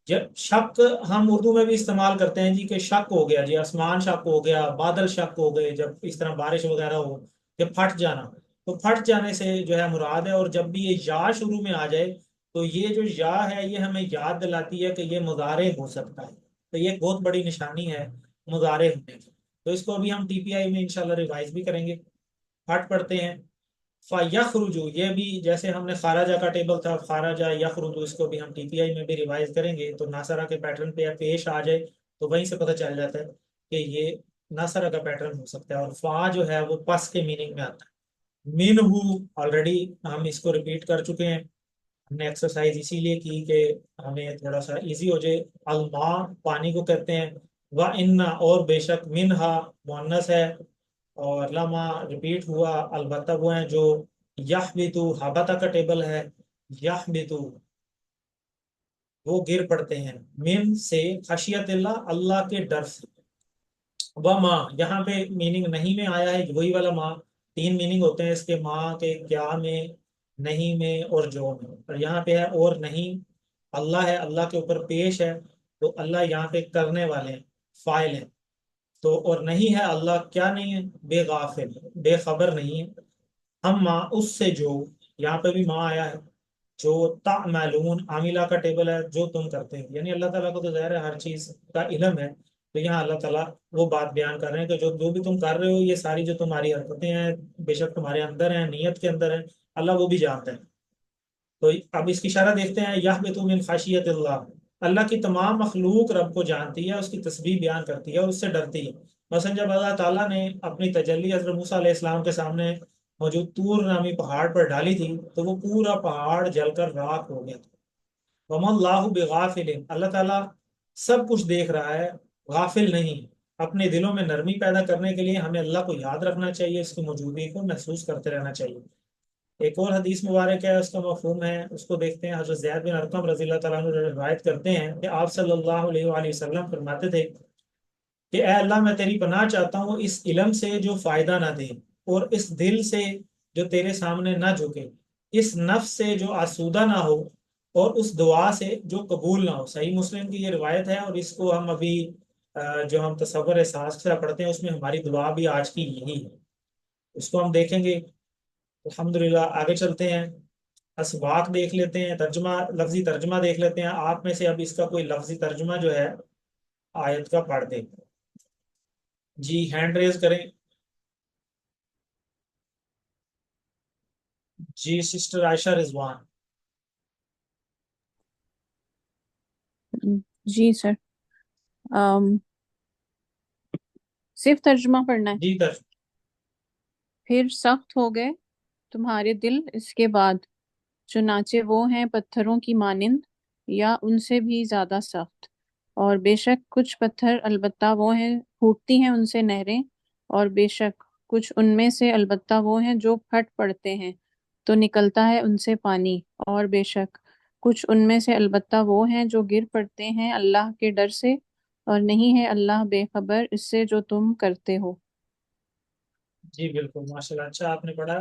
जब शक हम उर्दू में भी इस्तेमाल करते हैं जी, कि शक हो गया जी, आसमान शक हो गया, बादल शक हो गए, जब इस तरह बारिश वगैरह हो, जब फट जाना, तो फट जाने से जो है मुराद है। और जब भी ये या शुरू में आ जाए तो ये जो या है ये हमें याद दिलाती है कि ये मुजारे हो सकता है, तो ये एक बहुत बड़ी निशानी है मुजारे होने की। तो इसको अभी हम टीपीआई में इंशाल्लाह रिवाइज भी करेंगे। पाठ पढ़ते हैं, यखरुजु, ये भी जैसे हमने खाराजा का टेबल था, खाराजा यखरुजु, इसको भी हम टीपीआई में भी रिवाइज करेंगे तो नासरा के पैटर्न पे या पेश आ जाए तो वहीं से पता चल जाता है कि ये नासरा का पैटर्न हो सकता है। और फा जो है वो पस के मीनिंग में आता है। मिनहू ऑलरेडी हम इसको रिपीट कर चुके हैं, हमने एक्सरसाइज इसीलिए की कि हमें थोड़ा सा इजी हो जाए। अलमा पानी को कहते हैं, व इन्ना और बेशक, मिनहा मुअन्नस है, और लमा रिपीट हुआ, अलबत्ता वो है जो यहबितु हबता का टेबल है, यहबितु वो गिर पड़ते हैं, मिन से खशियतिल्लाह अल्लाह के डर से। व माँ यहाँ पे मीनिंग नहीं में आया है, वही वाला माँ, तीन मीनिंग होते हैं इसके, माँ के क्या में, नहीं में और जो में। और यहाँ पे है और नहीं, अल्लाह है, अल्लाह के ऊपर पेश है, तो अल्लाह यहाँ पे करने वाले हैं, फाइल है। तो और नहीं है, अल्लाह क्या नहीं है, बेगाफिल, बेखबर नहीं है। हम माँ उससे जो, यहाँ पे भी माँ आया है, जो तामलून आमिला का टेबल है, जो तुम करते हो, यानी अल्लाह ताला को तो ज़ाहिर है हर चीज का इल्म है। तो यहाँ अल्लाह ताला वो बात बयान कर रहे हैं कि जो जो भी तुम कर रहे हो, ये सारी जो तुम्हारी हरकतें हैं बेशक तुम्हारे अंदर हैं, नियत के अंदर है, अल्लाह वो भी जानता है। तो अब इसकी इशारा देखते हैं, यह बेतु मिन खाशियतिल्लाह, अल्लाह की तमाम मखलूक रब को जानती है, उसकी तस्बीह बयान करती है और उससे डरती है। मसलन जब अल्लाह ताला ने अपनी तजल्ली हज़रत मूसा अलैहिस्सलाम के सामने मौजूद तूर नामी पहाड़ पर डाली थी तो वो पूरा पहाड़ जलकर राख हो गया था। वमल्लाहु बिगाफिलिन, अल्लाह ताला सब कुछ देख रहा है, गाफिल नहीं। अपने दिलों में नरमी पैदा करने के लिए हमें अल्लाह को याद रखना चाहिए, इसकी मौजूदगी को महसूस करते रहना चाहिए। एक और हदीस मुबारक है, उसका मफहूम है, उसको देखते हैं। हज़रत ज़ैद बिन अरकम रज़ी अल्लाह तआला अन्हु रिवायत करते हैं कि आप सल्लल्लाहु अलैहि वसल्लम फरमाते थे कि ए अल्लाह, मैं तेरी पनाह चाहता हूँ इस इल्म से जो फायदा ना दे, और इस दिल से जो तेरे सामने ना झुके, इस नफ्स से जो आसूदा ना हो, और उस दुआ से जो कबूल ना हो। सही मुस्लिम की ये रिवायत है, और इसको हम अभी जो हम तसव्वुर एहसास से पढ़ते हैं उसमें हमारी दुआ भी आज की यही है, इसको हम देखेंगे अल्हम्दुलिल्लाह। आगे चलते हैं, असबाक देख लेते हैं, तर्जमा, लफ्जी तर्जमा देख लेते हैं। आप में से अब इसका कोई लफ्जी तर्जमा जो है आयत का पढ़ दे जी, हैंड रेज करें जी। सिस्टर आयशा रिजवान। जी सर। अम, صرف ترجمہ پڑھنا ہے. جی ترجمہ. پھر سخت ہو گئے تمہارے دل اس کے بعد، چنانچہ وہ ہیں پتھروں کی مانند یا ان سے بھی زیادہ سخت. اور بے شک کچھ پتھر البتہ وہ ہیں پھوٹتی ہیں ان سے نہریں، اور بے شک کچھ ان میں سے البتہ وہ ہیں جو پھٹ پڑتے ہیں تو نکلتا ہے ان سے پانی، اور بے شک کچھ ان میں سے البتہ وہ ہیں جو گر پڑتے ہیں اللہ کے ڈر سے، اور نہیں ہے اللہ بے خبر اس سے جو تم کرتے ہو. جی بالکل ماشاءاللہ، اچھا آپ نے پڑھا.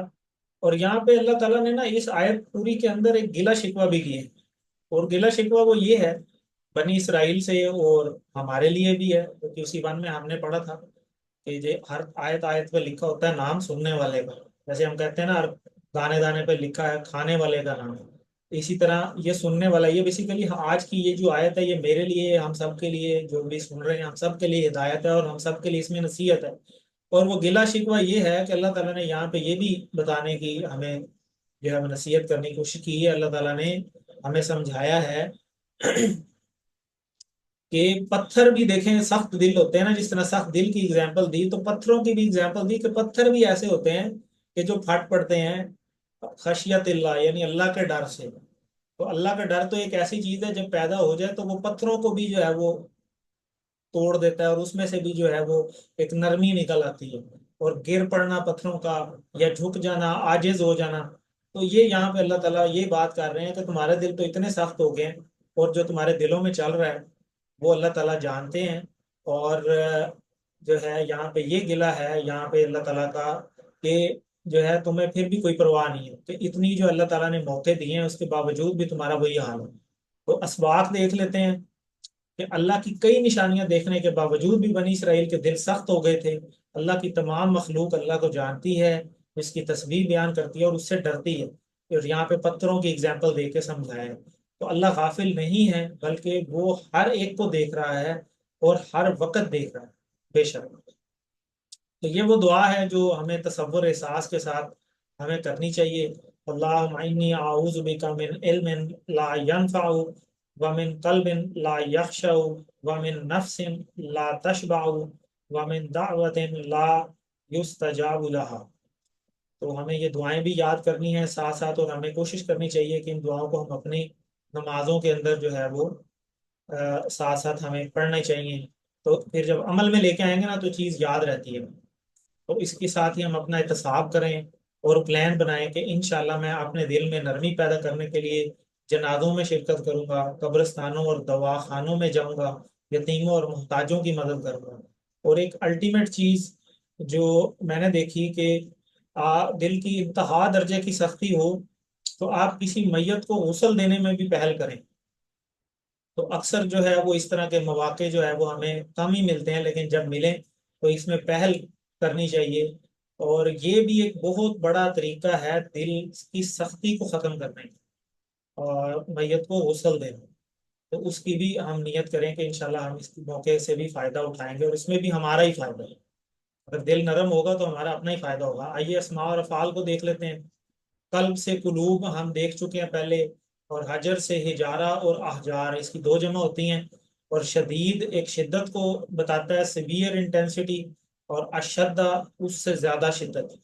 اور یہاں پہ اللہ تعالیٰ نے نا اس آیت پوری کے اندر ایک گلا شکوہ بھی کیے، اور گلا شکوہ وہ یہ ہے بنی اسرائیل سے، اور ہمارے لیے بھی ہے. کیونکہ اسی بان میں ہم نے پڑھا تھا کہ ہر آیت آیت پہ لکھا ہوتا ہے نام سننے والے کا. جیسے ہم کہتے ہیں نا ہر دانے دانے پہ لکھا ہے کھانے والے کا نام، اسی طرح یہ سننے والا. یہ بیسیکلی آج کی یہ جو آیت ہے یہ میرے لیے، ہم سب کے لیے جو بھی سن رہے ہیں ہم سب کے لیے ہدایت ہے، اور ہم سب کے لیے اس میں نصیحت ہے. اور وہ گلا شکوہ یہ ہے کہ اللہ تعالیٰ نے یہاں پہ یہ بھی بتانے کی ہمیں جو ہے نصیحت کرنے کی کوشش کی ہے. اللہ تعالیٰ نے ہمیں سمجھایا ہے کہ پتھر بھی دیکھیں سخت دل ہوتے ہیں نا، جس طرح سخت دل کی ایگزامپل دی تو پتھروں کی بھی ایگزامپل دی کہ پتھر بھی ایسے ہوتے ہیں کہ جو پھٹ پڑتے ہیں خشیت اللہ، یعنی اللہ کے ڈر سے. تو اللہ کا ڈر تو ایک ایسی چیز ہے جب پیدا ہو جائے تو وہ پتھروں کو بھی جو ہے وہ توڑ دیتا ہے، اور اس میں سے بھی جو ہے وہ ایک نرمی نکل آتی ہے. اور گر پڑنا پتھروں کا یا جھک جانا عاجز ہو جانا، تو یہ یہاں پہ اللہ تعالیٰ یہ بات کر رہے ہیں کہ تمہارے دل تو اتنے سخت ہو گئے ہیں، اور جو تمہارے دلوں میں چل رہا ہے وہ اللہ تعالیٰ جانتے ہیں. اور جو ہے یہاں پہ یہ گلہ ہے یہاں پہ اللہ تعالیٰ کا کہ جو ہے تمہیں پھر بھی کوئی پرواہ نہیں ہے کہ اتنی جو اللہ تعالیٰ نے موقع دیے ہیں اس کے باوجود بھی تمہارا وہی حال ہے. تو اسباق دیکھ لیتے ہیں کہ اللہ کی کئی نشانیاں دیکھنے کے باوجود بھی بنی اسرائیل کے دل سخت ہو گئے تھے. اللہ کی تمام مخلوق اللہ کو جانتی ہے، اس کی تصویر بیان کرتی ہے اور اس سے ڈرتی ہے. اور یہاں پہ پتھروں کی اگزامپل دے کے سمجھایا ہے. تو اللہ غافل نہیں ہے بلکہ وہ ہر ایک کو دیکھ رہا ہے اور ہر وقت دیکھ رہا ہے بے شک. تو یہ وہ دعا ہے جو ہمیں تصور احساس کے ساتھ ہمیں کرنی چاہیے. اللہم انی اعوذ بک من علم لا ینفع ومن قلب لا یخشع ومن نفس لا تشبع ومن دعوت لا یستجاب لها. تو ہمیں یہ دعائیں بھی یاد کرنی ہیں ساتھ ساتھ، اور ہمیں کوشش کرنی چاہیے کہ ان دعاؤں کو ہم اپنی نمازوں کے اندر جو ہے وہ ساتھ ساتھ ہمیں پڑھنے چاہیے. تو پھر جب عمل میں لے کے آئیں گے نا تو چیز یاد رہتی ہے. تو اس کے ساتھ ہی ہم اپنا احتساب کریں اور پلان بنائیں کہ انشاءاللہ میں اپنے دل میں نرمی پیدا کرنے کے لیے جنازوں میں شرکت کروں گا، قبرستانوں اور دواخانوں میں جاؤں گا، یتیموں اور محتاجوں کی مدد کروں گا. اور ایک الٹیمیٹ چیز جو میں نے دیکھی کہ دل کی انتہا درجے کی سختی ہو تو آپ کسی میت کو غسل دینے میں بھی پہل کریں. تو اکثر جو ہے وہ اس طرح کے مواقع جو ہے وہ ہمیں کم ہی ملتے ہیں، لیکن جب ملیں تو اس میں پہل کرنی چاہیے. اور یہ بھی ایک بہت بڑا طریقہ ہے دل کی سختی کو ختم کرنے کا، اور میت کو غسل دینا. تو اس کی بھی ہم نیت کریں کہ انشاءاللہ ہم اس موقع سے بھی فائدہ اٹھائیں گے، اور اس میں بھی ہمارا ہی فائدہ ہے. اگر دل نرم ہوگا تو ہمارا اپنا ہی فائدہ ہوگا. آئیے اسماء اور افعال کو دیکھ لیتے ہیں. قلب سے قلوب ہم دیکھ چکے ہیں پہلے، اور حجر سے حجارہ اور احجار، اس کی 2 جمع ہوتی ہیں. اور شدید ایک شدت کو بتاتا ہے، سیویئر انٹینسٹی، اور اشدہ اس سے زیادہ شدت،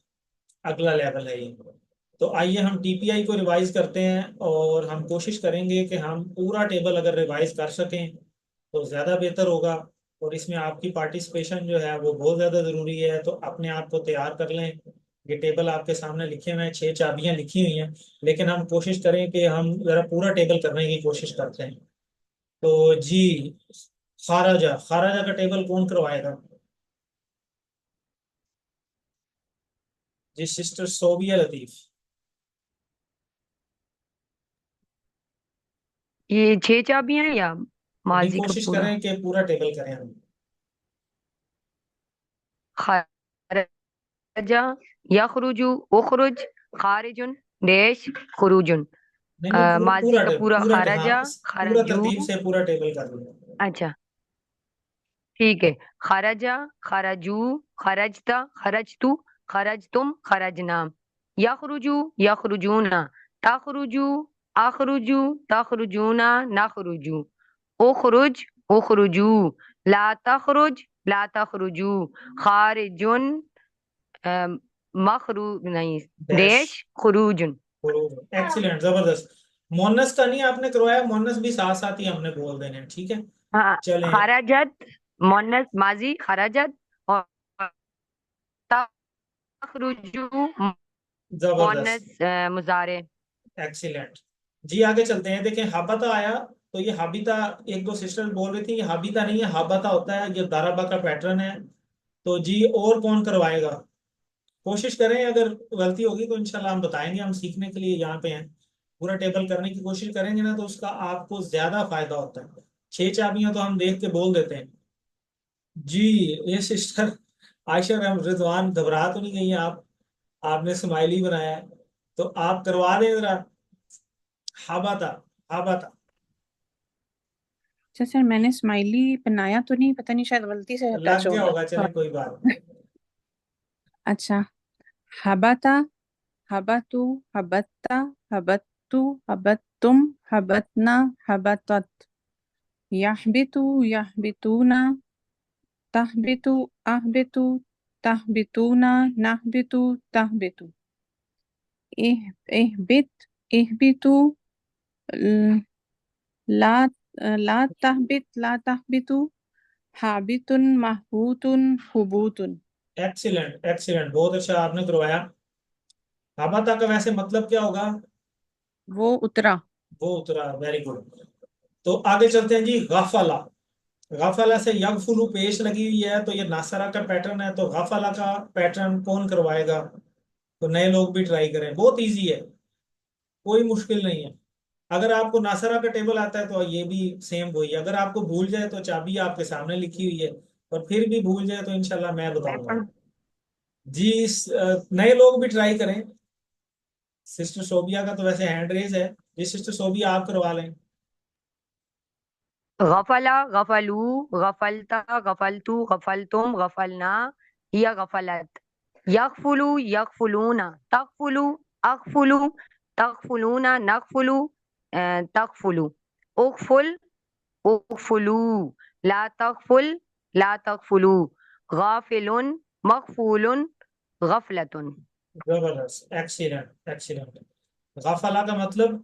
اگلا لیول ہے یہ. تو آئیے ہم ٹی پی آئی کو ریوائز کرتے ہیں، اور ہم کوشش کریں گے کہ ہم پورا ٹیبل اگر ریوائز کر سکیں تو زیادہ بہتر ہوگا. اور اس میں آپ کی پارٹیسپیشن جو ہے وہ بہت زیادہ ضروری ہے. تو اپنے آپ کو تیار کر لیں. یہ ٹیبل آپ کے سامنے لکھے ہوئے ہیں، 6 چابیاں لکھی ہوئی ہیں، لیکن ہم کوشش کریں کہ ہم ذرا پورا ٹیبل کرنے کی کوشش کرتے ہیں. تو جی خارجہ کا ٹیبل کون کروائے گا؟ جی سسٹر صوبیہ لطیف. یہ 6 چابیاں ہیں یا ابھی ماضی کا کوشش پورا؟ کریں کہ پورا ٹیبل کریں ہم. خرج یخرج اخرج خارج ڈیش خروج. نہیں ماضی کا پورا خرج پورا خرجو. ترتیب سے پورا ٹیبل کر لیں. اچھا ٹھیک ہے. خرج خرجو خرجتا خرجتو خرجتم خرجنا. یخرجو یخرجون تخرجو اخرجو تخرجون نخرجو. اخرج اخرجو لا تخرج لا تخرجو، خارجن مخروج نہیں ڈیش خروجن. ایکسیلنٹ، زبردست. مونس کا نہیں آپ نے کروایا، مونس بھی ساتھ ساتھ ہی ہم نے بول دینے ہیں، ٹھیک ہے. ہاں چلیں خرجت مونس ماضی خرجت، اور تخرجو زبردست، مونس مضارع. ایکسیلنٹ. جی آگے چلتے ہیں. دیکھیں ہابتا آیا تو یہ ہابیتا، ایک دو سسٹر بول رہی تھی یہ ہابیتا نہیں ہے ہابتا ہوتا ہے، یہ دارابا کا پیٹرن ہے. تو جی اور کون کروائے گا؟ کوشش کریں، اگر غلطی ہوگی تو انشاءاللہ ہم بتائیں گے، ہم سیکھنے کے لیے یہاں پہ ہیں. پورا ٹیبل کرنے کی کوشش کریں گے نا تو اس کا آپ کو زیادہ فائدہ ہوتا ہے. 6 چابیاں تو ہم دیکھ کے بول دیتے ہیں. جی یہ سسٹر عائشہ رضوان گھبرا تو نہیں گئی آپ نے اسماعیلی بنایا ہے تو آپ کروا دیں ذرا. ہاباتا، ہاباتا. اچھا سر، میں نے اسمائلی بنایا تو نہیں، پتہ نہیں شاید غلطی سے ٹچ لگ ہو گیا گیا. ہوگا، چلیں کوئی بات نہیں. اچھا، حبتا، حبتو، حبتا، حبتو، حبتتم، حبتنا، حبتت، یحبتو، یحبتونا، تحبتو، احبتو، تحبتونا، نحبتو، تحبتو، اہبت، اہبتو، لا لا تحبت، لا تحبتو، حابت، محبوط، حبوط. ایکسیلنٹ، ایکسیلنٹ، بہت اچھا آپ نے کروایا. ہاباتا کا ویسے مطلب کیا ہوگا؟ وہ اترا. وہ اترا، ویری گڈ. تو آگے چلتے ہیں جی. غفلہ، غفلہ سے یغفلو پیش لگی ہوئی ہے تو یہ ناصرہ کا پیٹرن ہے. تو غفلہ کا پیٹرن کون کروائے گا؟ تو نئے لوگ بھی ٹرائی کریں، بہت ایزی ہے، کوئی مشکل نہیں ہے. اگر آپ کو ناصرہ کا ٹیبل آتا ہے تو یہ بھی سیم وہی ہے. اگر آپ کو بھول جائے تو چابی آپ کے سامنے لکھی ہوئی ہے، اور پھر بھی بھول جائے تو انشاءاللہ میں بتاؤں گا. جی نئے لوگ بھی ٹرائی کریں. سسٹر صوبیہ کا تو ویسے ہینڈ ریز ہے. جی سسٹر صوبیہ آپ کروا لیں. غفلا، غفلو، غفلتا، غفلتو، غفلتم، غفلنا، ہی غفلت. یغفلو، یغفلون، تغفلو، اغفلو، تغفلون، نغفلو، تغفلو. اغفل، اغفلو، لا تغفل، لا تغفلو. غافل، مغفول، غفلت. زبردست، ایکسیلنٹ، ایکسیلنٹ. غفلہ کا مطلب؟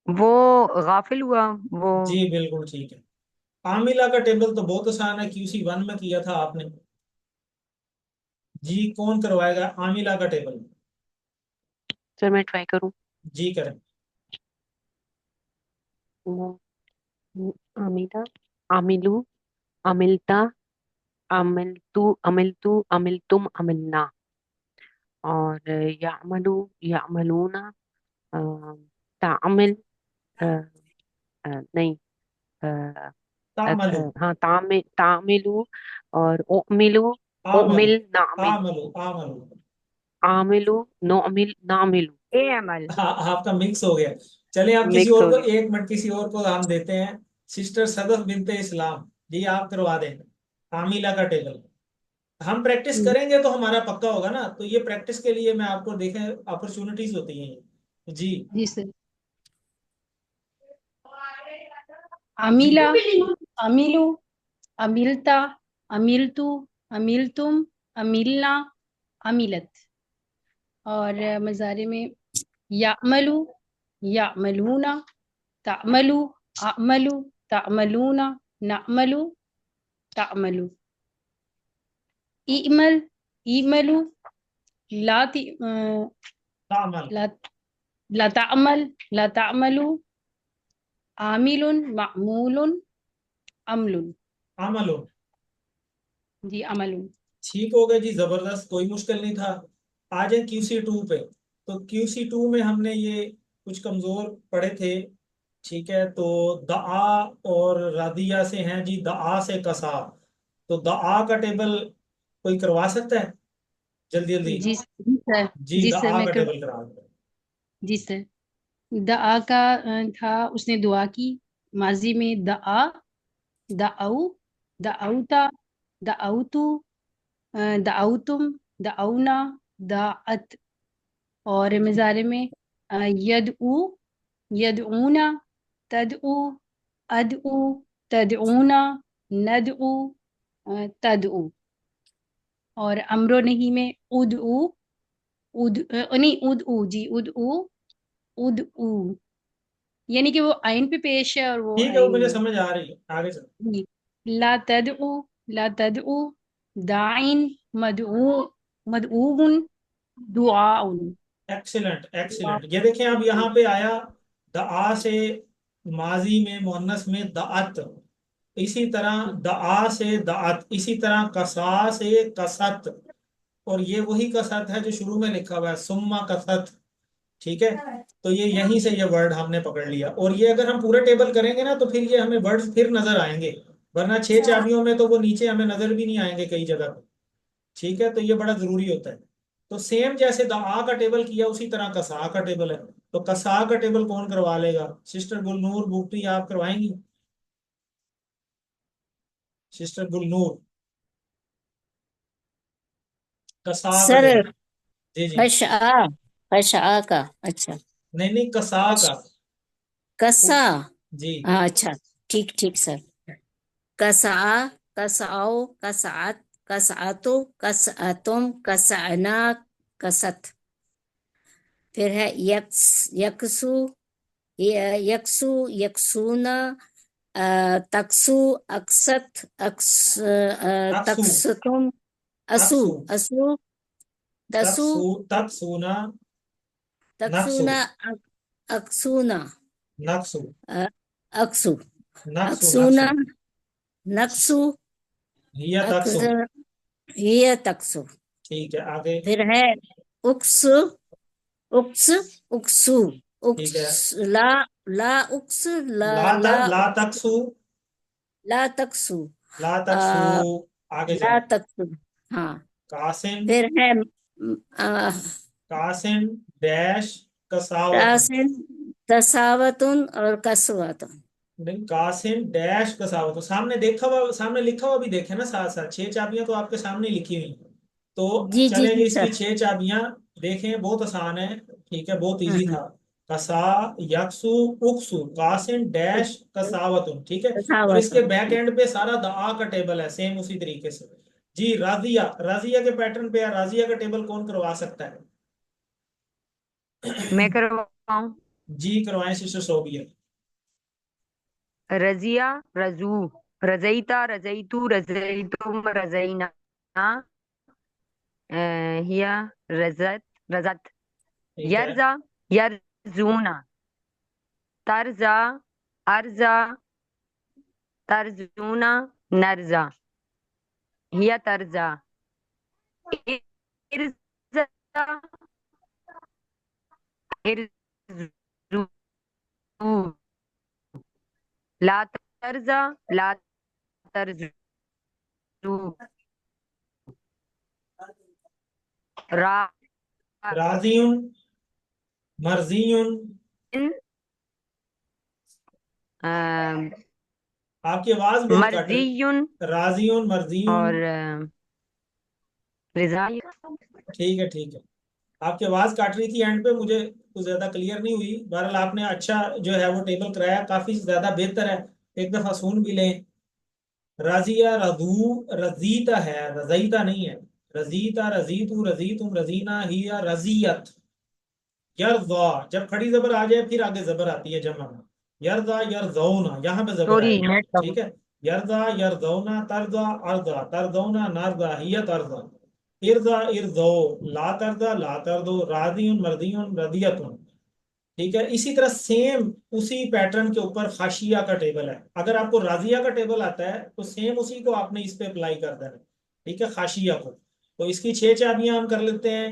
وہ غافل ہوا وہ. جی بالکل ٹھیک ہے. عاملہ کا ٹیبل تو بہت آسان ہے، QC1 میں کیا تھا آپ نے. جی کون کروائے گا عاملہ کا ٹیبل؟ سر میں ٹرائی کروں. جی کریں. عاملہ، عاملو، عملتا، عملتو، عملتو، عملتم، عملنا. اور یعملو، یعملون، تعمل، نہیں، تعملو، ہاں تعملو، اور اعملو، آملو، اعمل، نعمل، آملو، آملو. عاملو، نعمل، نعملو. اے عمل آپ کا مکس ہو گیا. چلیں آپ کسی مکس اور ہو کو، گیا. 1 منٹ کسی اور کو ہم دیتے ہیں. سسٹر صدف بنت اسلام، جی آپ کروا دیں عاملہ کا ٹیبل. ہم پریکٹس کریں گے تو ہمارا پکا ہوگا نا. تو یہ پریکٹس کے لیے میں آپ کو دیکھیں اپرچونٹیز ہوتی ہیں. جی جی سر. عمیلہ، عمیلو، عمیلتا، عمیلتو، عمیلتم، عمیلنا، عمیلت. اور مضارع میں یعملو، یعملون، تعملو، اعملو، تعملون، نعملو، تعملو. اعمل، اعملو، لا تعمل، لا لا تعمل، لا تعملو، عامل، معمول، عمل. عملو. جی عمل. ٹھیک ہو گیا جی، زبردست، کوئی مشکل نہیں تھا. آ جائیں QC2 پہ. تو QC2 میں ہم نے یہ کچھ کمزور پڑھے تھے، ٹھیک ہے. تو دعا اور رادیہ سے ہیں جی، دعا سے کسا. تو دعا کا ٹیبل کوئی کروا سکتا ہے جلدی جلدی؟ جی سر. جی جی سر دعا میں کا ٹیبل کرا دیں. جی سر. دعا کا تھا، اس نے دعا کی. ماضی میں دعا، دعو، دعوتا، دعوتو، دعوتم، دعونا، دعت. اور مضارع میں یدعو، یدعونا، تدعو، ادعو، تدعونا، ندعو تدعو، اور امر و نہیں میں ادعو نہیں ادعو، جی ادعو ادعو، یعنی کہ وہ عین پہ پیش ہے اور وہ ٹھیک ہے، وہ عین مجھے نہیں سمجھ آ رہی ہے، آگے چلو. جی. لا تدعو لا تدعو داعن مدعو مدعو دعاء. Excellent excellent. یہ دیکھیں اب یہاں پہ آیا دعا سے ماضی میں مؤنث میں دعت، اسی طرح دعا سے دعت، اسی طرح کسا سے کست، اور یہ وہی کست ہے جو شروع میں لکھا ہوا ہے سما کست. ٹھیک ہے، تو یہ یہیں سے یہ ورڈ ہم نے پکڑ لیا، اور یہ اگر ہم پورے ٹیبل کریں گے نا تو پھر یہ ہمیں ورڈ پھر نظر آئیں گے، ورنہ 6 چابیوں میں تو وہ نیچے ہمیں نظر بھی نہیں آئیں گے کئی جگہ پہ. ٹھیک ہے، تو یہ بڑا ضروری ہوتا ہے. تو سیم جیسے دعا کا ٹیبل کیا اسی طرح کسا کا ٹیبل ہے. تو کسا کا ٹیبل کون کروا لے گا؟ سسٹر گلنور بوٹی آپ کروائیں گی؟ سسٹر گلنور کسا کا سر ٹیبل. جی جی. خشعا کا، اچھا نہیں نہیں، کسا کا. کسا، جی ہاں اچھا، ٹھیک ٹھیک سر. کسا کساؤ کسعت کسعتو کسعتم کسعنا کست. پھر ہے یکسو یکسو یکسونا تکسو اکست تکستم اسو اسو تسو تکسونا تکسونا اکسونا نقصو اکسو نقصو اکسونا نقصو ہیا تکسو. یہ تکسو. ٹھیک ہے، آگے. پھر ہے اکس اکس اکسو ٹھیک ہے. اکس لا لا اکس لا لا لا لا تکسو لا تکسو لا تکسو. آگے لا چلو. تکسو، ہاں. قاسم پھر ہے قاسم ڈیش کساوت. قاسم تساوتن اور کسوتن. نہیں، قاسم ڈیش کساوت. سامنے دیکھا ہوا، سامنے لکھا ہوا بھی دیکھیں نا ساتھ ساتھ. 6 چابیاں تو آپ کے سامنے لکھی ہوئی ہیں. تو جی جی چلیں جی گے اس سر. کی 6 چابیاں دیکھیں، بہت آسان ہے. ٹھیک ہے، بہت ایزی تھا. کسا یکسو اکسو قاسم ڈیش کساوتن. ٹھیک ہے، اور اس کے کساوتن، بیک اینڈ پہ سارا دعا کا ٹیبل ہے سیم اسی طریقے سے. جی راضیہ، راضیہ کے پیٹرن پہ راضیہ کا ٹیبل کون کروا سکتا ہے؟ میں کرواؤں. جی کروائیں سسٹر صوبیہ. رضیہ رضو رضیتا رضیتو رضیتم رضینا ہیا رزت رزت. ٹھیک ہے. یرزا یرزونا ترزا ارزا ترزونا نرزا ہیا ترزا. ارزا ارزو لا ترزا لا ترزو را راضیون مرضیون. آپ کی آواز بہت کٹ رہی. مرضیون راضیون مرضیون. اور رضا. ٹھیک ہے ٹھیک ہے. آپ کی آواز کاٹ رہی تھی اینڈ پہ، مجھے کچھ زیادہ کلیئر نہیں ہوئی. بہرحال آپ نے اچھا جو ہے وہ ٹیبل کرایا، کافی زیادہ بہتر ہے. ایک دفعہ سن بھی لیں. رضیہ رضو رضیتا ہے، رضیتا نہیں ہے. رضیتا رضیتو رضیتم رضینا ہیا رضیت. یرضا جب کھڑی زبر آ جائے پھر آگے زبر آتی ہے جمع میں. یرضا یرضونا، یہاں پہ زبر آئے سوری گی. نیٹ ٹھیک ہے. یرضا یرضونا ترضا ارضا ترضونا نرضا ہیا ترضا. ارضا ارضو لا ترضا لا ترضو راضیون مرضیون رضیتن. ٹھیک ہے. اسی طرح سیم اسی پیٹرن کے اوپر خاشیہ کا ٹیبل ہے. اگر آپ کو راضیہ کا ٹیبل آتا ہے تو سیم اسی کو آپ نے اس پہ اپلائی کر دینا. ٹھیک ہے، خاشیہ کو. تو اس کی 6 چابیاں ہم کر لیتے ہیں.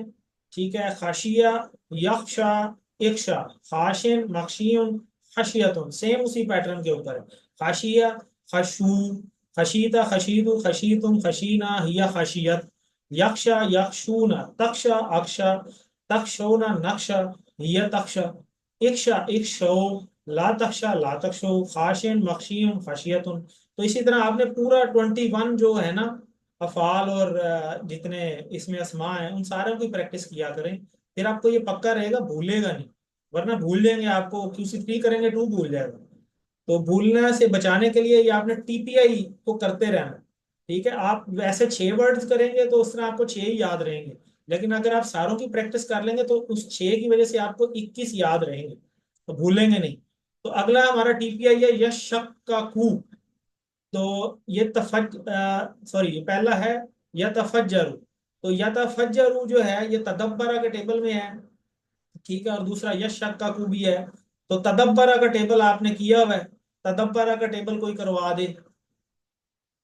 ٹھیک ہے. خاشیہ یخشا اکشا خاشن مخشیون خشیتن، سیم اسی پیٹرن کے اوپر ہے. خاشیہ خشو خشیتا خشیدو خشیتم خشینا ہیا خشیت. یخشا یخشونا تخشا اکشا تخشونا نقشا ہیا تخشا. اکشا اکشو لا تخشا لا تخشو خاشن مخشیم خشیتن. تو اسی طرح آپ نے پورا 21 جو ہے نا افعال اور جتنے اس میں اسماء ہیں ان ساروں کی پریکٹس کیا کریں. پھر آپ کو یہ پکا رہے گا، بھولے گا نہیں. ورنہ بھول جائیں گے، آپ کو QC3 کریں گے 2 بھول جائے گا. تو بھولنے سے بچانے کے لیے یہ آپ نے ٹی پی آئی کو کرتے رہنا. ٹھیک ہے, آپ ویسے 6 ورڈز کریں گے تو اس طرح آپ کو 6 ہی یاد رہیں گے, لیکن اگر آپ ساروں کی پریکٹس کر لیں گے تو اس 6 کی وجہ سے آپ کو 21 یاد رہیں گے, تو بھولیں گے نہیں. تو اگلا ہمارا ٹی پی آئی ہے یش شک کا کو. تو یہ یہ پہلا ہے یتفجر. تو یتفجر جو ہے یہ تدبرہ کے ٹیبل میں ہے, ٹھیک ہے, اور دوسرا یش شک کا کو بھی ہے. تو تدبرہ کا ٹیبل آپ نے کیا ہوا ہے, تدبرہ کا ٹیبل کوئی کروا دے.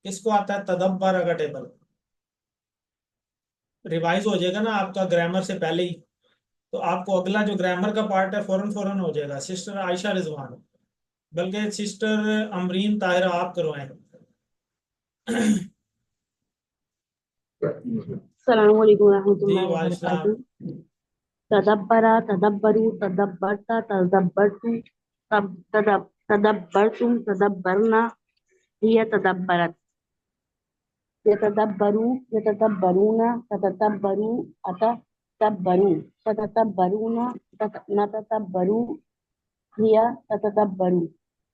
کس کو آتا ہے تدبرہ کا ٹیبل؟ ریوائز ہو جائے گا نا آپ کا گرامر سے پہلے ہی, تو آپ کو اگلا جو گرامر کا پارٹ ہے فوراً ہو جائے گا. سسٹر عائشہ رضوان, بلکہ سسٹر امرین طاہرہ آپ کروائیں. السلام علیکم ورحمۃ جی اللہ وعلیکم السلام. وبرکاتہ. تدبرا تدبرو تدبرتا تدبرتو تدبرتم تدبرنا هي تدبرت. يتدبروا يتدبرون تتدبروا أتدبروا تتدبرون نتدبروا هي تتدبروا.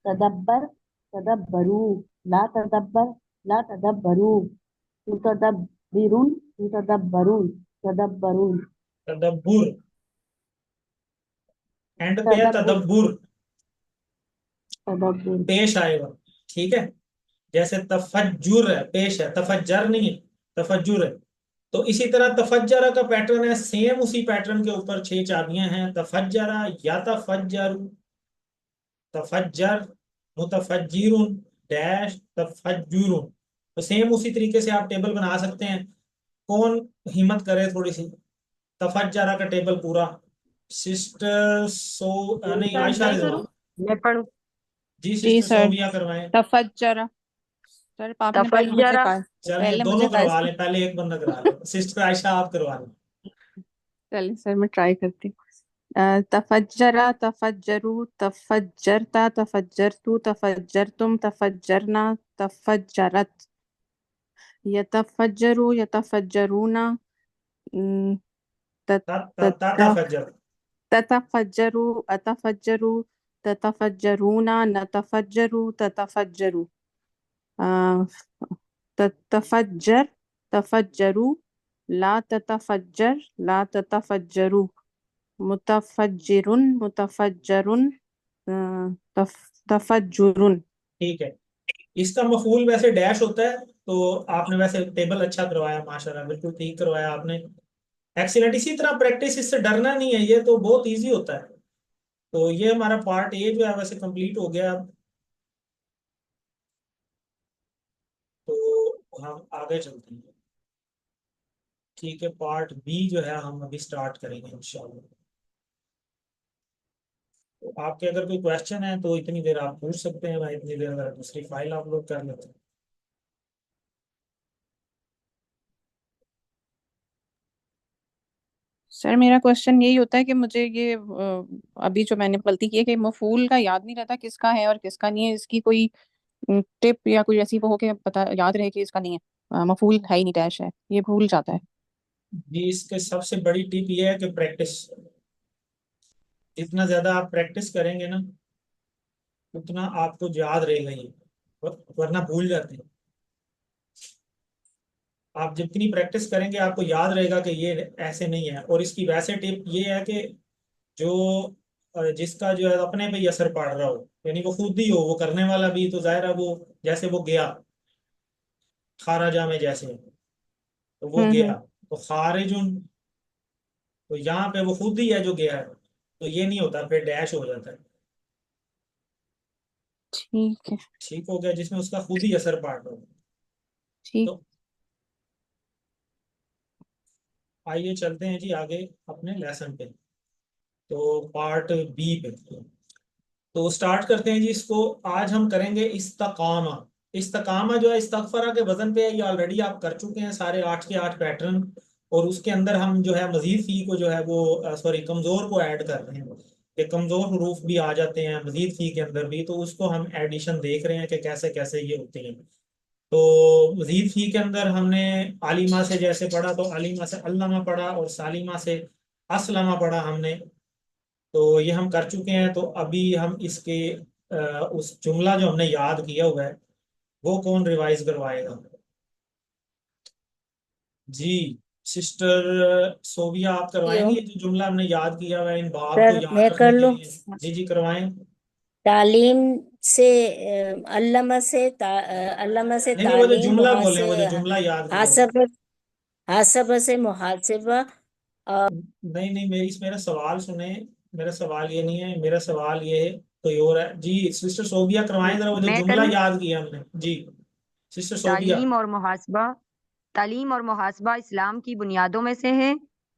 تدبر تدبروا لا تدبر لا تدبروا. متدبرون متدبرون تدبرون. تدبر اینڈ پہ ہے تدبر, تدبر پیش آئے گا. ٹھیک ہے, جیسے تفجر ہے, پیش ہے, تفجر نہیں ہے, تفجر ہے. تو اسی طرح تفجرہ کا پیٹرن ہے, سیم اسی پیٹرن کے اوپر 6 چابیاں ہیں. تفجرہ یا تفجر, تفجر, متفجر, ڈیش, تفجر. تو سیم اسی طریقے سے آپ ٹیبل بنا سکتے ہیں. کون ہمت کرے تھوڑی سی تفجرہ کا ٹیبل پورا؟ سسٹر نہیں عائشہ رضوان. میں پڑھوں؟ جی جی سسٹر سر. صوبیہ کروائیں. تفجرہ. سر آپ نے پہلے مجھے تفجرہ. کہا, چلیں پہلے دونوں مجھے کہا کروا لیں, پہلے ایک بندہ کروا لیں. سسٹر عائشہ آپ کروا لیں. چلیے سر میں ٹرائی کرتی ہوں. تفجرا تفجروا تفجرتا تفجرتو تفجرتم تفجرنا تفجرت. یتفجروا یتفجرون تفجر تتفجروا أتفجروا تتفجرون نتفجروا تتفجروا. تتفجر تفجروا لا تتفجر لا تتفجروا. متفجر متفجر تفجر. ٹھیک ہے. اس کا مفعول ویسے ڈیش ہوتا ہے, تو آپ نے ویسے ٹیبل اچھا کروایا, ماشاءاللہ بالکل ٹھیک کروایا آپ نے, ایکسیلنٹ. اسی طرح پریکٹس, اس سے ڈرنا نہیں ہے, یہ تو بہت ایزی ہوتا ہے. تو یہ ہمارا پارٹ اے جو ہے ویسے کمپلیٹ ہو گیا. تو ہم آگے چلتے ہیں. ٹھیک ہے, پارٹ بی جو ہے ہم ابھی سٹارٹ کریں گے انشاءاللہ. تو آپ کے اگر کوئی کویشچن ہے تو اتنی دیر آپ پوچھ سکتے ہیں, بھائی اتنی دیر اگر دوسری فائل آپ لوگ کر لیتے ہیں. سر میرا کوشچن یہی ہوتا ہے کہ مجھے یہ ابھی جو میں نے غلطی کی ہے کہ مفعول کا یاد نہیں رہتا کس کا ہے اور کس کا نہیں ہے. اس کی کوئی ٹپ یا کوئی ایسی وہ ہو کہ پتا یاد رہے کہ اس کا نہیں ہے, مفعول ہے ہی نہیں, ڈیش ہے, یہ بھول جاتا ہے. جی اس کے سب سے بڑی ٹپ یہ ہے کہ پریکٹس. جتنا زیادہ آپ پریکٹس کریں گے نا اتنا آپ کو یاد رہے گا, یہ ورنہ بھول جاتے ہیں. آپ جتنی پریکٹس کریں گے آپ کو یاد رہے گا کہ یہ ایسے نہیں ہے. اور اس کی ویسے ٹپ یہ ہے کہ جو جس کا جو ہے اپنے پہ ہی اثر پڑ رہا ہو, یعنی وہ خود ہی ہو, وہ کرنے والا بھی, تو ظاہر ہے وہ جیسے وہ گیا خارجہ میں, جیسے تو وہ گیا تو خارجن, تو یہاں پہ وہ خود ہی ہے جو گیا ہے, تو یہ نہیں ہوتا, پھر ڈیش ہو جاتا ہے. ٹھیک ہے. ٹھیک ہو گیا, جس میں اس کا خود ہی اثر پڑ رہا ہو. ٹھیک. تو آئیے چلتے ہیں جی آگے اپنے لیسن پہ. تو پارٹ بی پہ تو سٹارٹ کرتے ہیں جی اس کو. آج ہم کریں گے استقامہ. استقامہ جو ہے استغفرہ کے وزن پہ ہے, یہ آلریڈی آپ کر چکے ہیں سارے 8 کے 8 پیٹرن. اور اس کے اندر ہم جو ہے مزید فی کو جو ہے وہ کمزور کو ایڈ کر رہے ہیں, کہ کمزور حروف بھی آ جاتے ہیں مزید فی کے اندر بھی, تو اس کو ہم ایڈیشن دیکھ رہے ہیں کہ کیسے کیسے یہ ہوتے ہیں. تو مزید فی کے اندر ہم نے عالمہ سے جیسے پڑھا, تو عالمہ سے علامہ پڑھا, اور سالمہ سے اسلمہ پڑھا ہم نے, تو یہ ہم کر چکے ہیں. تو ابھی ہم اس کے उस जुमला जो हमने याद किया हुआ है वो कौन रिवाइज करवाएगा? जी सिस्टर सोबिया आप करवाएंगे जो जुमला हमने याद किया हुआ है इन बाब को सर याद मैं रखने कर के लूं? लिए? जी जी करवाएं। तालीम से अल्लमा से अल्लमा से नहीं वो जो तालीम, जुमला बोले वो जो जुमला याद किया हुआ है। हासब हासब से मुहासिबा। नहीं नहीं मेरा सवाल सुने। मेरा सवाल ये नहीं है, मेरा सवाल ये है कोई और है। जी सिस्टर सोबिया करवाएं जरा वो जो मैं जुमला करूं? याद किया हमने। जी सिस्टर सोबिया। तालीम और मुहासबा इस्लाम की बुनियादों में से है।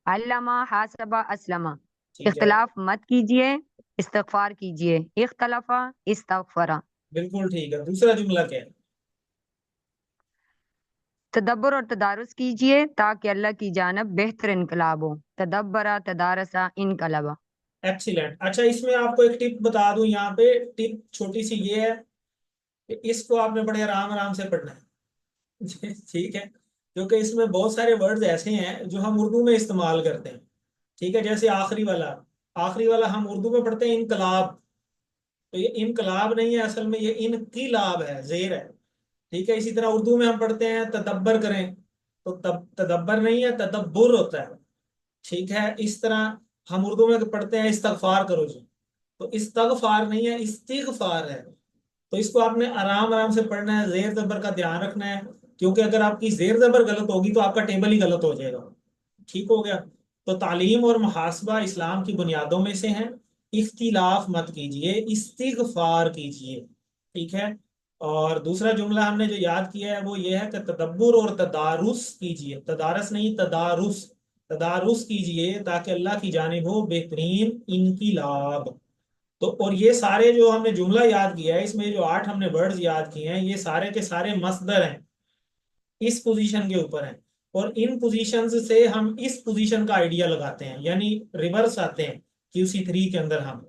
अल्लमा हासबा अस्लमा। ठीक है इख्तलाफ मत कीजिए, इस्तगफार कीजिए। इख्तलफा इस्तगफरा। बिल्कुल ठीक है। दूसरा जुमला क्या है? तदब्बर और तदारुस कीजिए ताकि अल्लाह की जानब बेहतर इनकलाब हो। तदब्बरा तदारसा इनकलाबा। एक्सीलेंट। अच्छा इसमें आपको एक टिप बता दूं, यहाँ पे टिप छोटी सी ये है कि इसको आपने बड़े आराम आराम से पढ़ना है। ठीक है, क्योंकि इसमें बहुत सारे वर्ड्स ऐसे हैं जो हम उर्दू में इस्तेमाल करते हैं। ठीक है, जैसे आखिरी वाला हम उर्दू में पढ़ते हैं इनकलाब, तो ये इनकलाब नहीं है, असल में ये इनकीलाब है, जेर है। ठीक है, इसी तरह उर्दू में हम पढ़ते हैं तदब्बर करें, तो तब तदब्बर नहीं है, तदब्बुर होता है। ठीक है, इस तरह हम उर्दू में पढ़ते हैं इस्तगफार करो जी, तो इस्तगफार नहीं है, इस्तिगफार है। तो इसको आपने आराम आराम से पढ़ना है, जेर जबर का ध्यान रखना है, क्योंकि अगर आपकी जेर जबर गलत होगी तो आपका टेबल ही गलत हो जाएगा। ठीक हो गया। तो तालीम और मुहासबा इस्लाम की बुनियादों में से हैं। इख्तिलाफ मत कीजिए, इस्तिगफार कीजिए। ठीक है। और दूसरा जुमला हमने जो याद किया है वो ये है कि तदब्बुर और तदारुस कीजिए, तदारस नहीं तदारुस, तदारुस कीजिए ताकि अल्लाह की जानिब हो बेहतरीन इनकीलाब। तो और ये सारे जो हमने जुमला याद किया है इसमें जो 8 हमने वर्ड्स याद किए हैं ये सारे के सारे मसदर हैं, इस पोजीशन के ऊपर हैं। और इन पोजीशंस से हम इस पोजीशन का आइडिया लगाते हैं, यानी रिवर्स आते हैं। QC3 के अंदर हम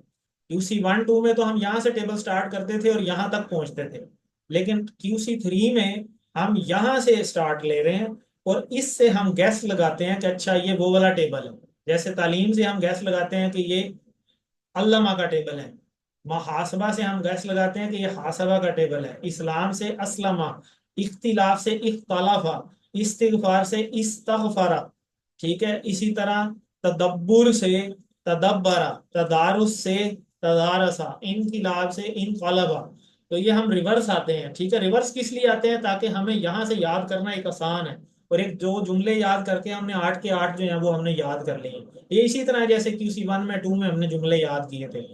QC1-2 में तो हम यहाँ से टेबल स्टार्ट करते थे और यहाँ तक पहुंचते थे, लेकिन QC3 में हम यहाँ से स्टार्ट ले रहे हैं और इससे हम गैस लगाते हैं कि अच्छा ये वो वाला टेबल है। जैसे तालीम से हम गैस लगाते हैं कि ये अल्लमा का टेबल है, मुहासबा से हम गैस लगाते हैं कि ये हासबा का टेबल है, इस्लाम से अस्लमा, इख्तिलाफ से इख्तलाफा, इस्तिगफार से इस्तगफरा। ठीक है, इसी तरह तदब्बुर से तदब्बरा, तदारुस से तदारसा, इनकिलाब से इनकलबा। तो ये हम रिवर्स आते हैं। ठीक है, रिवर्स किस लिए आते हैं? ताकि हमें यहाँ से याद करना एक आसान है, और एक जो जुमले याद करके हमने 8 के 8 जो हैं वो हमने याद कर लिए। ये इसी तरह जैसे QC1 में 2 में हमने जुमले याद किए थे।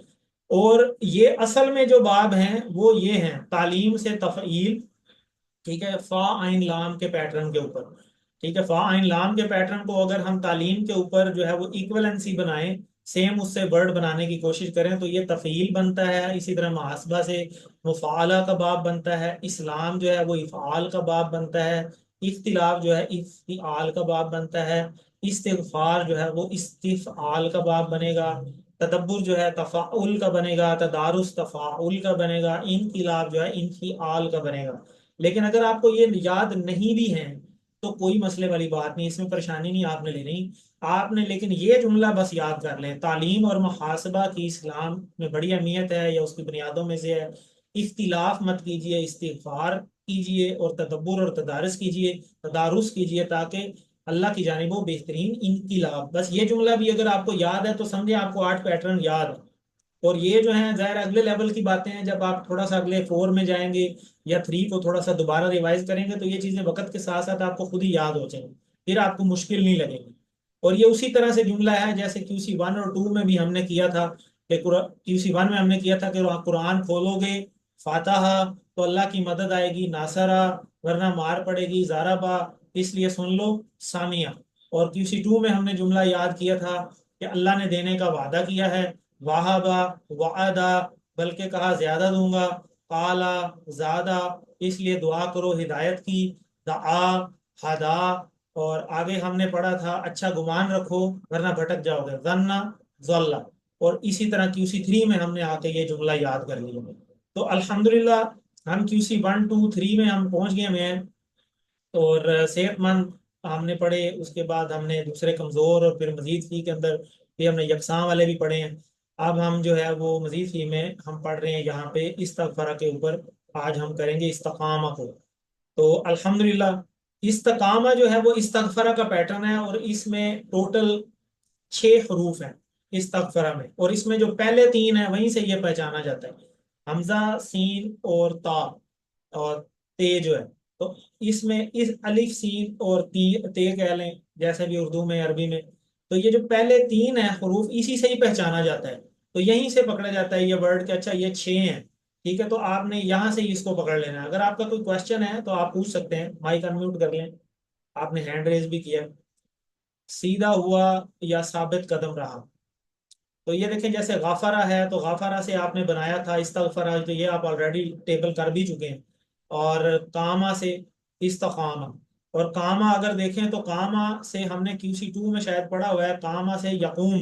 और ये असल में जो बाब हैं वो ये हैं तालीम से तफ़ईल। ठीक है, फा आइन लाम के पैटर्न के ऊपर। ठीक है, फा आइन लाम के पैटर्न को अगर हम तालीम के ऊपर जो है वो इक्वलेंसी बनाएं, सेम उससे वर्ड बनाने की कोशिश करें, तो ये तफ़ईल बनता है। इसी तरह मुहासबा से मुफ़ाला का बाब बनता है, इस्लाम जो है वो इफ़ाल का बाब बनता है, इख्तिलाफ जो है इफ्तिआल का बाब बनता है, इस्तिगफार जो है वो इस्तिफ़आल का बाब बनेगा, तदब्बुर जो है तफ़ाउल का बनेगा, तदारुस तफ़ाउल का बनेगा, इनकिलाब जो है इनफिआल का बनेगा। लेकिन अगर आपको ये याद नहीं भी है तो कोई मसले वाली बात नहीं, इसमें परेशानी नहीं आपने लेनी आपने, लेकिन ये जुमला बस याद कर लें, तालीम और मुहासबा की इस्लाम में बड़ी अहमियत है या उसकी बुनियादों में से है। इख्तिलाफ मत कीजिए, इस्तिगफार कीजिए और तदब्बुर और तदारुस कीजिए, तदारुस कीजिए ताकि अल्लाह की जानिब वो बेहतरीन इनकिलाब। बस ये जुमला भी अगर आपको याद है तो समझे आपको 8 पैटर्न याद है। और ये जो है ज़ाहिर अगले लेवल की बातें हैं, जब आप थोड़ा सा अगले 4 में जाएंगे या 3 को थोड़ा सा दोबारा रिवाइज करेंगे तो ये चीज़ें वक्त के साथ साथ आपको खुद ही याद हो जाएंगी, फिर आपको मुश्किल नहीं लगेगी। और ये उसी तरह से जुमला है जैसे QC1 और 2 में भी हमने किया था कि QC1 में हमने किया था कि कुरान खोलोगे फातहा तो अल्लाह की मदद आएगी, नासरा वरना मार पड़ेगी, ज़ाराबा इसलिए सुन लो सामिया। और QC2 में हमने जुमला याद किया था कि अल्लाह ने देने का वादा किया है, वाहबा वादा बल्कि कहा ज्यादा दूंगा, काला ज्यादा इसलिए दुआ करो हिदायत की, दआ हदा। और आगे हमने पढ़ा था अच्छा गुमान रखो वरना भटक जाओगे, जन्ना जल्ला। और इसी तरह QC3 में हमने आके ये जुमला याद कर लिया। तो अल्हम्दुलिल्लाह हम QC1 2 3 में हम पहुंच गए हैं। और सेहतमंद हमने पढ़े, उसके बाद हमने दूसरे कमज़ोर और फिर मजीद फी के अंदर भी हमने यकसां वाले भी पढ़े हैं। اب ہم جو ہے وہ مزید فی میں ہم پڑھ رہے ہیں یہاں پہ استغفرہ کے اوپر. آج ہم کریں گے استقامہ کو. تو الحمدللہ استقامہ جو ہے وہ استغفرہ کا پیٹرن ہے، اور اس میں ٹوٹل 6 حروف ہیں استغفرہ میں، اور اس میں جو پہلے 3 ہیں وہیں سے یہ پہچانا جاتا ہے، حمزہ، سین اور تا اور تے جو ہے. تو اس میں اس الف، سین اور تے کہہ لیں، جیسے بھی اردو میں عربی میں. تو یہ جو پہلے 3 ہیں حروف اسی سے ہی پہچانا جاتا ہے، تو یہیں سے پکڑا جاتا ہے یہ ورڈ کہ اچھا یہ 6 ہیں. ٹھیک ہے، تو آپ نے یہاں سے ہی اس کو پکڑ لینا ہے. اگر آپ کا کوئی کوشچن ہے تو آپ پوچھ سکتے ہیں، مائک انمیوٹ کر لیں. آپ نے ہینڈ ریز بھی کیا. سیدھا ہوا یا ثابت قدم رہا؟ تو یہ دیکھیں جیسے غافرہ ہے تو غافرہ سے آپ نے بنایا تھا استغفرہ، تو یہ آپ آلریڈی ٹیبل کر بھی چکے ہیں. اور کاما سے استقامہ، اور کاما اگر دیکھیں تو کاما سے ہم نے QC2 میں شاید پڑھا ہوا ہے، کاما سے یقوم.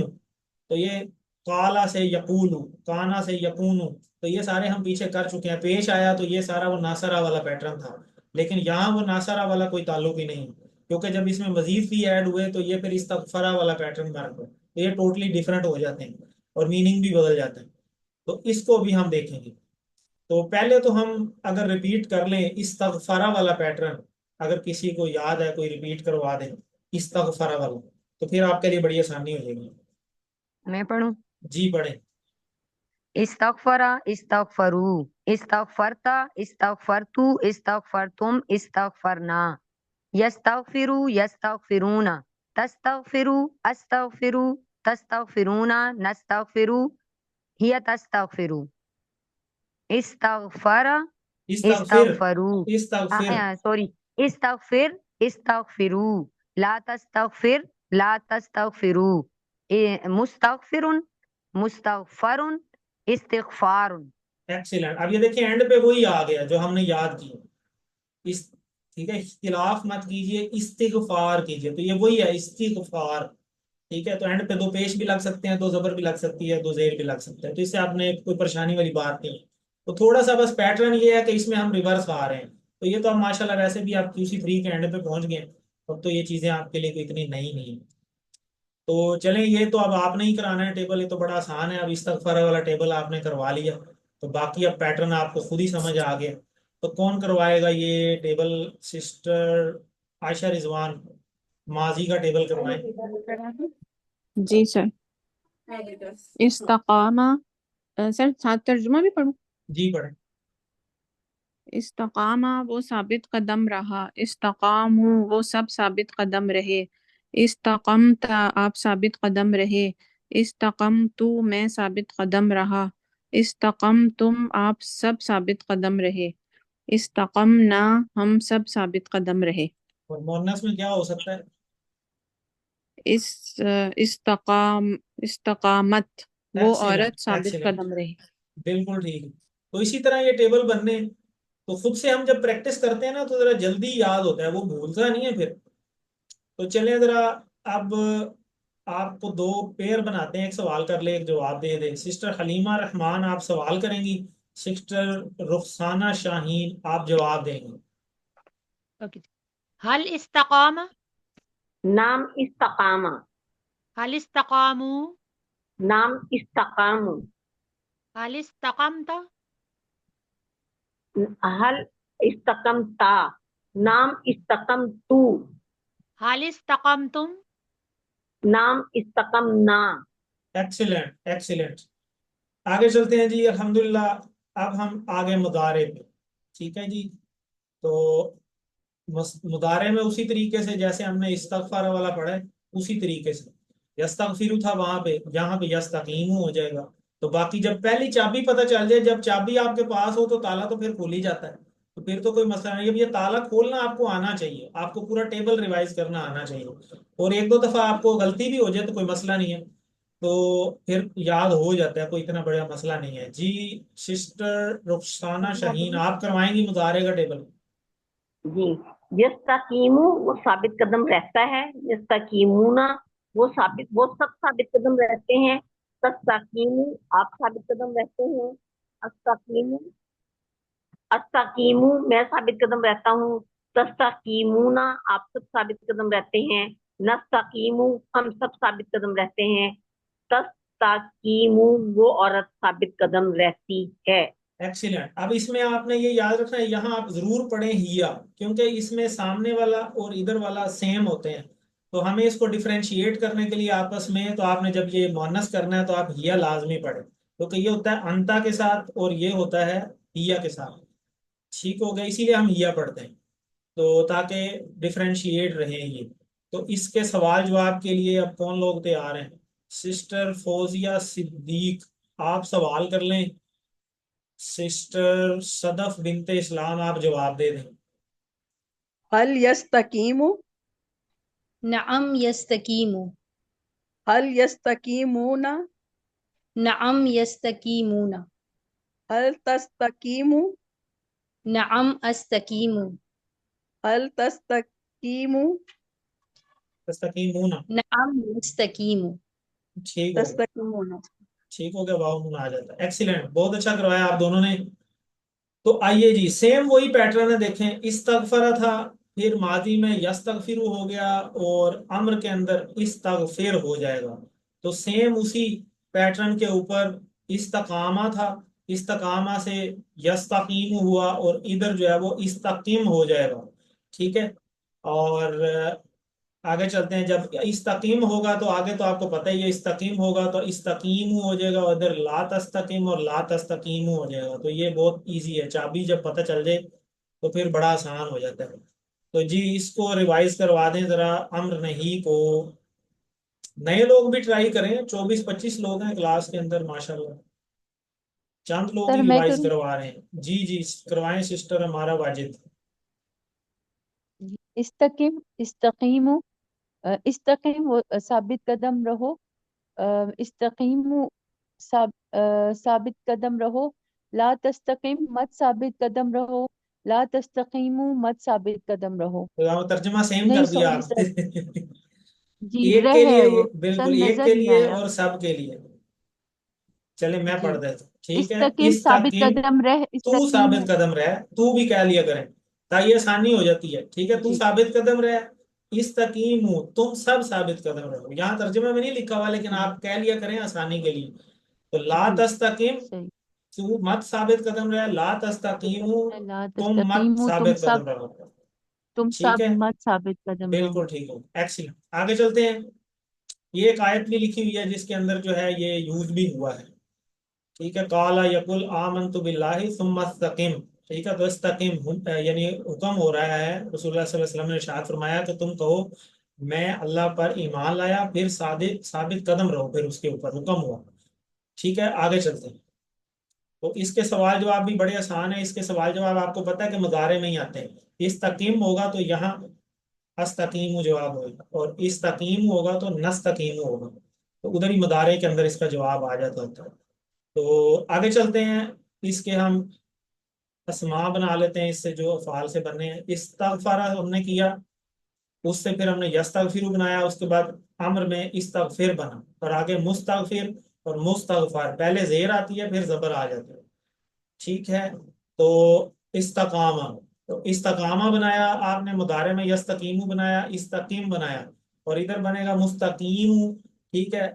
تو یہ کالا سے یقول، کانا سے یقون، تو یہ سارے ہم پیچھے کر چکے ہیں. پیش آیا تو یہ سارا وہ ناصرہ والا پیٹرن تھا، لیکن یہاں وہ ناصرہ والا کوئی تعلق ہی نہیں، کیونکہ جب اس میں مزید فی ایڈ ہوئے تو یہ پھر استغفرہ والا پیٹرن بن گیا. تو یہ ٹوٹلی ڈیفرنٹ ہو جاتے ہیں اور میننگ بھی بدل جاتا ہے. تو اس کو بھی ہم دیکھیں گے. تو پہلے تو ہم اگر ریپیٹ کر لیں استغفرہ والا پیٹرن، اگر کسی کو یاد ہے کوئی ریپیٹ کروا دیں استغفرہ والا، تو پھر آپ کے لیے بڑی آسانی ہو جائے گی. میں پڑھوں؟ جی پڑھیں. استغفر، استغفروا، استغفرت، استغفرتو، استغفرتم، استغفرنا، یستغفرو، یستغفرون، تستغفرو، استغفرو، تستغفرون، نستغفرو، ہی تستغفرو، استغفر، استغفر، استغفرو، استغفر. سوری، استغفر، استغفرو، لا تستغفر، لا تستغفرو، مستغفر، مستغفر، استغفار. ایکسیلنٹ. اب یہ دیکھیں اینڈ پہ وہی آ گیا جو ہم نے یاد کیا. ٹھیک ہے، اختلاف مت کیجئے، استغفار کیجئے. تو یہ وہی ہے استغفار. ٹھیک ہے، تو اینڈ پہ 2 پیش بھی لگ سکتے ہیں، 2 زبر بھی لگ سکتی ہے، 2 زیر بھی لگ سکتا ہے. تو اس سے آپ نے کوئی پریشانی والی بات نہیں ہے. تو تھوڑا سا بس پیٹرن یہ ہے کہ اس میں ہم ریورس آ رہے ہیں. تو یہ تو اب ماشاءاللہ ویسے بھی آپ QC3 کے اینڈ پہ پہنچ گئے ہیں، اب تو یہ چیزیں آپ کے لیے کوئی اتنی نئی نہیں ہیں. تو چلیں، یہ تو اب آپ نے ہی کرانا ہے ٹیبل، یہ تو بڑا آسان ہے. اب استغفار والا ٹیبل آپ نے کروا لیا، تو باقی اب پیٹرن آپ کو خود ہی سمجھ آ گیا. تو کون کروائے گا یہ ٹیبل؟ سسٹر عائشہ رضوان، ماضی کا ٹیبل کروائیں. جی سر. استقامہ، سر ساتھ ترجمہ بھی پڑھوں؟ جی پڑھیں. استقامہ وہ ثابت قدم رہا، استقاموا وہ سب ثابت قدم رہے، استقمت آپ ثابت قدم رہے، استقمت میں ثابت قدم رہا، استقمتم آپ سب ثابت قدم رہے، استقمنا ہم سب ثابت قدم رہے. اور مونس میں کیا ہو سکتا ہے؟ استقامت وہ ایکسیلنٹ، عورت ثابت ایکسیلنٹ، قدم رہی. بالکل ٹھیک. تو اسی طرح یہ ٹیبل بننے، تو خود سے ہم جب پریکٹس کرتے ہیں نا تو ذرا جلدی یاد ہوتا ہے، وہ بھولتا نہیں ہے پھر. تو چلیں ذرا اب آپ کو 2 پیر بناتے ہیں، ایک سوال کر لے ایک جواب دے دے. سسٹر حلیمہ رحمان آپ سوال کریں گی، سسٹر رخسانہ شاہین آپ جواب دیں گی. اوکے. هل استقام، نام استقامہ، هل استقاموا، نام استقامو، هل استقمت، حل استقمتا، نام استقمتو، هل استقمتم، نام استقمنا. Excellent, excellent. آگے چلتے ہیں جی. الحمدللہ اب ہم آگے مضارع پہ. ٹھیک ہے جی. تو مضارع میں اسی طریقے سے جیسے ہم نے استغفار والا پڑھا ہے اسی طریقے سے. یستغفر تھا وہاں پہ، یہاں پہ یستقیم ہو جائے گا. تو باقی جب پہلی چابی پتہ چل جائے، جب چابی آپ کے پاس ہو تو تالا تو پھر کھول ہی جاتا ہے، تو پھر تو کوئی مسئلہ نہیں. اب یہ تالا کھولنا آپ کو آنا چاہیے، آپ کو پورا ٹیبل ریوائز کرنا آنا چاہیے، اور 1-2 دفعہ آپ کو غلطی بھی ہو جائے تو کوئی مسئلہ نہیں ہے، تو پھر یاد ہو جاتا ہے، کوئی اتنا بڑا مسئلہ نہیں ہے. جی سسٹر رخسانہ شاہین آپ کروائیں گی مضارع کا ٹیبل. جی. یستقیمو وہ ثابت قدم رہتا ہے، یستقیمونا وہ سب ثابت قدم رہتے ہیں، تستقیمو آپ ثابت قدم رہتے ہیں، استقیمو، استقیمو میں ثابت قدم رہتا ہوں، تستقیمونا آپ سب ثابت قدم رہتے ہیں، نستقیمو ہم سب ثابت قدم رہتے ہیں، तस्ताकीमु वो औरत साबित कदम रहती है। एक्सीलेंट। अब इसमें आपने ये याद रखना है, यहाँ आप जरूर पढ़ें हिया, क्योंकि इसमें सामने वाला और इधर वाला सेम होते हैं, तो हमें इसको डिफरेंशिएट करने के लिए आपस में, तो आपने जब ये मुअन्नस करना है तो आप हिया लाजमी पढ़ें, क्योंकि ये होता है अंता के साथ और ये होता है हिया के साथ। ठीक हो गया, इसीलिए हम हिया पढ़ते हैं, तो ताकि डिफरेंशिएट रहे ये। तो इसके सवाल जवाब के लिए अब कौन लोग तैयार हैं? सिस्टर फौजिया सिद्दीक, आप सवाल कर लें। सिस्टर सदफ बिनते इस्लाम, आप जवाब दे दें। हल यस्तकीमु, नअम यस्तकीमु, हल यस्तकीमुना, नअम यस्तकीमुना, हल तस्तकीमु, नअम अस्तकीमु, हल तस्तकीमु, तस्तकीमूना, नअम यस्तकीमु। ठीक हो गया, तस्तकीमुना। ठीक हो गया, वाव नून आ जाता है। एक्सीलेंट, बहुत अच्छा करवाया आप दोनों ने। तो आइए जी, सेम वही पैटर्न है, देखें इस्तगफरा था, फिर माजी में यस्तगफिरु हो गया, और अम्र के अंदर इस्तगफिर हो जाएगा। तो सेम उसी पैटर्न के ऊपर इस्तकामा था, इस्तकामा से यस्तकीम हुआ, और इधर जो है वो इस्तकीम हो जाएगा। ठीक है, और आगे चलते हैं। जब इस्तकीम होगा तो आगे तो आपको पता ही है, इस्तकीम होगा तो इस्तकीम हो जाएगा, और इधर ला तस्तकीम और ला तस्तकीम हो जाएगा। तो ये बहुत इजी है, चाबी जब पता चल जाए तो फिर बड़ा आसान हो जाता है। तो जी इसको रिवाइज करवा दें जरा, अम्र नहीं को। नए लोग भी ट्राई करें, 24-25 लोग हैं क्लास के अंदर माशाल्लाह, चंद लोग ही सर मैं रिवाइज करूँ? करवा रहे हैं। जी जी करवाएं सिस्टर हमारा वाजिद। इस्तकीम, इस्तकीमु, इस्तकीम साबित कदम रहो, इस्तकीमु साबित कदम रहो, ला तस्तकीम मत साबित कदम रहो, ला तस्तकीमु मत साबित कदम रहो। तो तर्जमा सेम नहीं कर दिया सॉरी सर, आपने। जी एक रह के है लिए वो, सर बिल्कुल, एक नजर के नहीं लिए आया। और सब के लिए। चले मैं जी पढ़ देता हूँ, ठीक है। इस्तकीम साबित इस्तकीम, कदम रह, तू इस्तकीमु। साबित कदम रह, तू भी कह लिया करें ताकि आसानी हो जाती है। ठीक है, तू जी साबित कदम रह, इस्तकीमु तुम सब साबित कदम रहो। यहाँ तर्जुमे में नहीं लिखा हुआ, लेकिन जी आप कह लिया करें आसानी के लिए। तो ला जी तस्तकीम, सही। तू मत साबित कदम रह, ला तस्तकीमु ला तुम मत तस्तकीमु तुम साबित सब, कदम रहो। तुम ठीक सब है, मत साबित कदम रहो। बिल्कुल ठीक हो, एक्सीलेंट। आगे चलते हैं। ये एक आयत भी लिखी हुई है जिसके अंदर जो है ये यूज भी हुआ है। ठीक है, काला यकुल आमन्तु बिल्लाहि सुम्मा इस्तकीम। ठीक है, तो इस्तकीम यानी हुक्म हो रहा है, रसूलुल्लाह सल्लल्लाहु अलैहि वसल्लम ने इरशाद फरमाया कि तुम कहो मैं अल्लाह पर ईमान लाया, फिर साबित साबित कदम रहो, फिर उसके ऊपर हुक्म हुआ। ठीक है, आगे चलते हैं। तो इसके सवाल जवाब भी बड़े आसान है। इसके सवाल जवाब आपको पता है कि मुजारे में ही आते हैं। इस्तकीम होगा तो यहाँ अस्तकीम जवाब होगा, और इस्तकीम होगा तो नस्तकीम होगा, तो उधर ही मुदारे के अंदर इसका जवाब आ जाता होता है। तो आगे चलते हैं, इसके हम अस्मा बना लेते हैं, इससे जो अफ़ाल से बने हैं। इस्तगफारा हमने किया, उससे फिर हमने यस्तगफिरु बनाया, उसके बाद अम्र में इस्तगफिर बना, और आगे मुस्तगफिर और मुस्तगफर, पहले जेर आती है फिर जबर आ जाता है। ठीक है, तो इस्तकामा, तो इस्तकामा बनाया आपने, मुदारे में यस्तकीमु बनाया, इस्तकीम बनाया, और इधर बनेगा मुस्तकीम। ठीक है,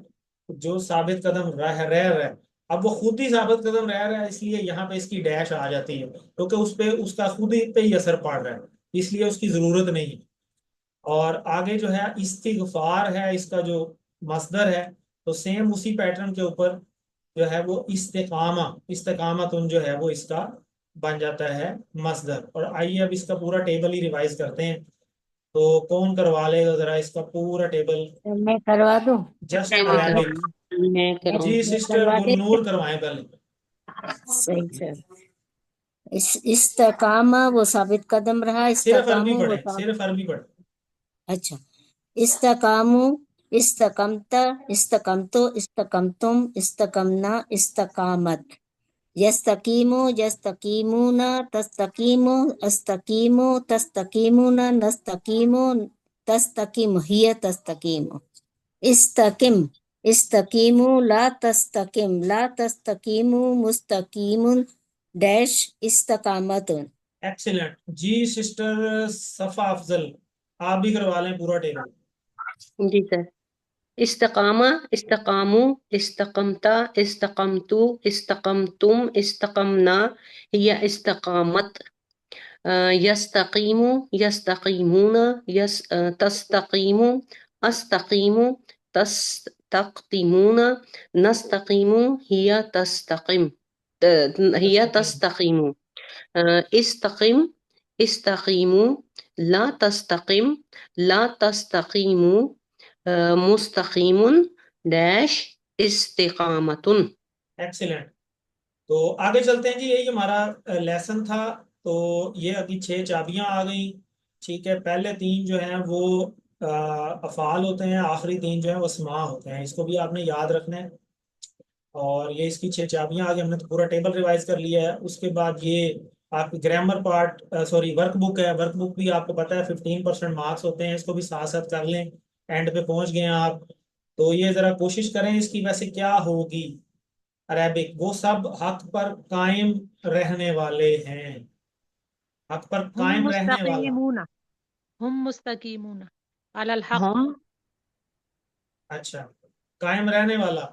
जो साबित कदम रह रहा है, अब वो खुद ही साबित कदम रह रहा है, इसलिए यहाँ पे इसकी डैश आ जाती है, क्योंकि उस पे उसका खुद ही पे ही असर पड़ रहा है, इसलिए उसकी जरूरत नहीं है। और आगे जो है इस्तिगफार है, इसका जो मसदर है, तो सेम उसी पैटर्न के ऊपर जो है वो इस्तिकामा, इस्तिकामतुन जो है वो इसका बन जाता है मसदर। और आइए अब इसका पूरा टेबल ही रिवाइज करते हैं। तो कौन करवा लेगा जरा इसका पूरा टेबल? मैं करवा दूं? जस्ट मैं ग्रैब इट। करूँगी, मैं करूँगी। जी मैं सिस्टर करवा दे। गुलनूर करवाएं पहले। सही सर। इस्तकामा वो साबित कदम रहा, सिर्फ अरबी इस्तकामु वो पढ़े, सिर्फ अरबी पढ़े। अच्छा। इस्तकामु, इस्तकमता, इस्तकमतो, इस्तकमतुम, इस्तकमना, इस्तकामत। यस्तकीमु, यस्तकीमुना, तस्तकीमु, अस्तकीमु, तस्तकीमुना, नस्तकीमु, तस्तकीमु, हिय तस्तकीमु। इस्तकिम, इस्तकीमु, ला तस्तकिम, ला तस्तकीमु, मुस्तकीमुन, डैश इस्तकामतुन। एक्सीलेंट जी सिस्टर सफा अफजल, आप भी करवा लें पूरा टेबल। जी सर। استقامة استقاموا استقمت استقمت استقمتم استقمنا هي استقامت يستقيم يستقيمون تستقيم أستقيم تستقيمون نستقيم هي تستقيم هي تستقيم استقم استقيموا لا تستقم لا تستقيموا مستقيم داش استقامة. एक्सीलेंट। तो आगे चलते हैं जी, यही हमारा लेसन था। तो ये अभी 6 चाबियां आ गई। ठीक है, पहले 3 जो हैं वो अफ़ाल होते हैं, आखिरी 3 जो हैं वो अस्मा होते हैं। इसको भी आपने याद रखना है। और ये इसकी 6 चाबियां आ गई। हमने तो पूरा टेबल रिवाइज कर लिया है। उसके बाद ये आपकी ग्रामर पार्ट, सॉरी वर्कबुक है। वर्कबुक भी आपको पता है 15% मार्क्स होते हैं, इसको भी साथ साथ कर लें। एंड पे पहुंच गए हैं आप, तो ये जरा कोशिश करें इसकी वैसे क्या होगी। अरेबिक, वो सब हक पर कायम रहने वाले हैं। हक पर हम कायम रहने वाला। मुस्तकीमून हम मुस्तकीमून अलल हक हम अच्छा, कायम रहने वाला,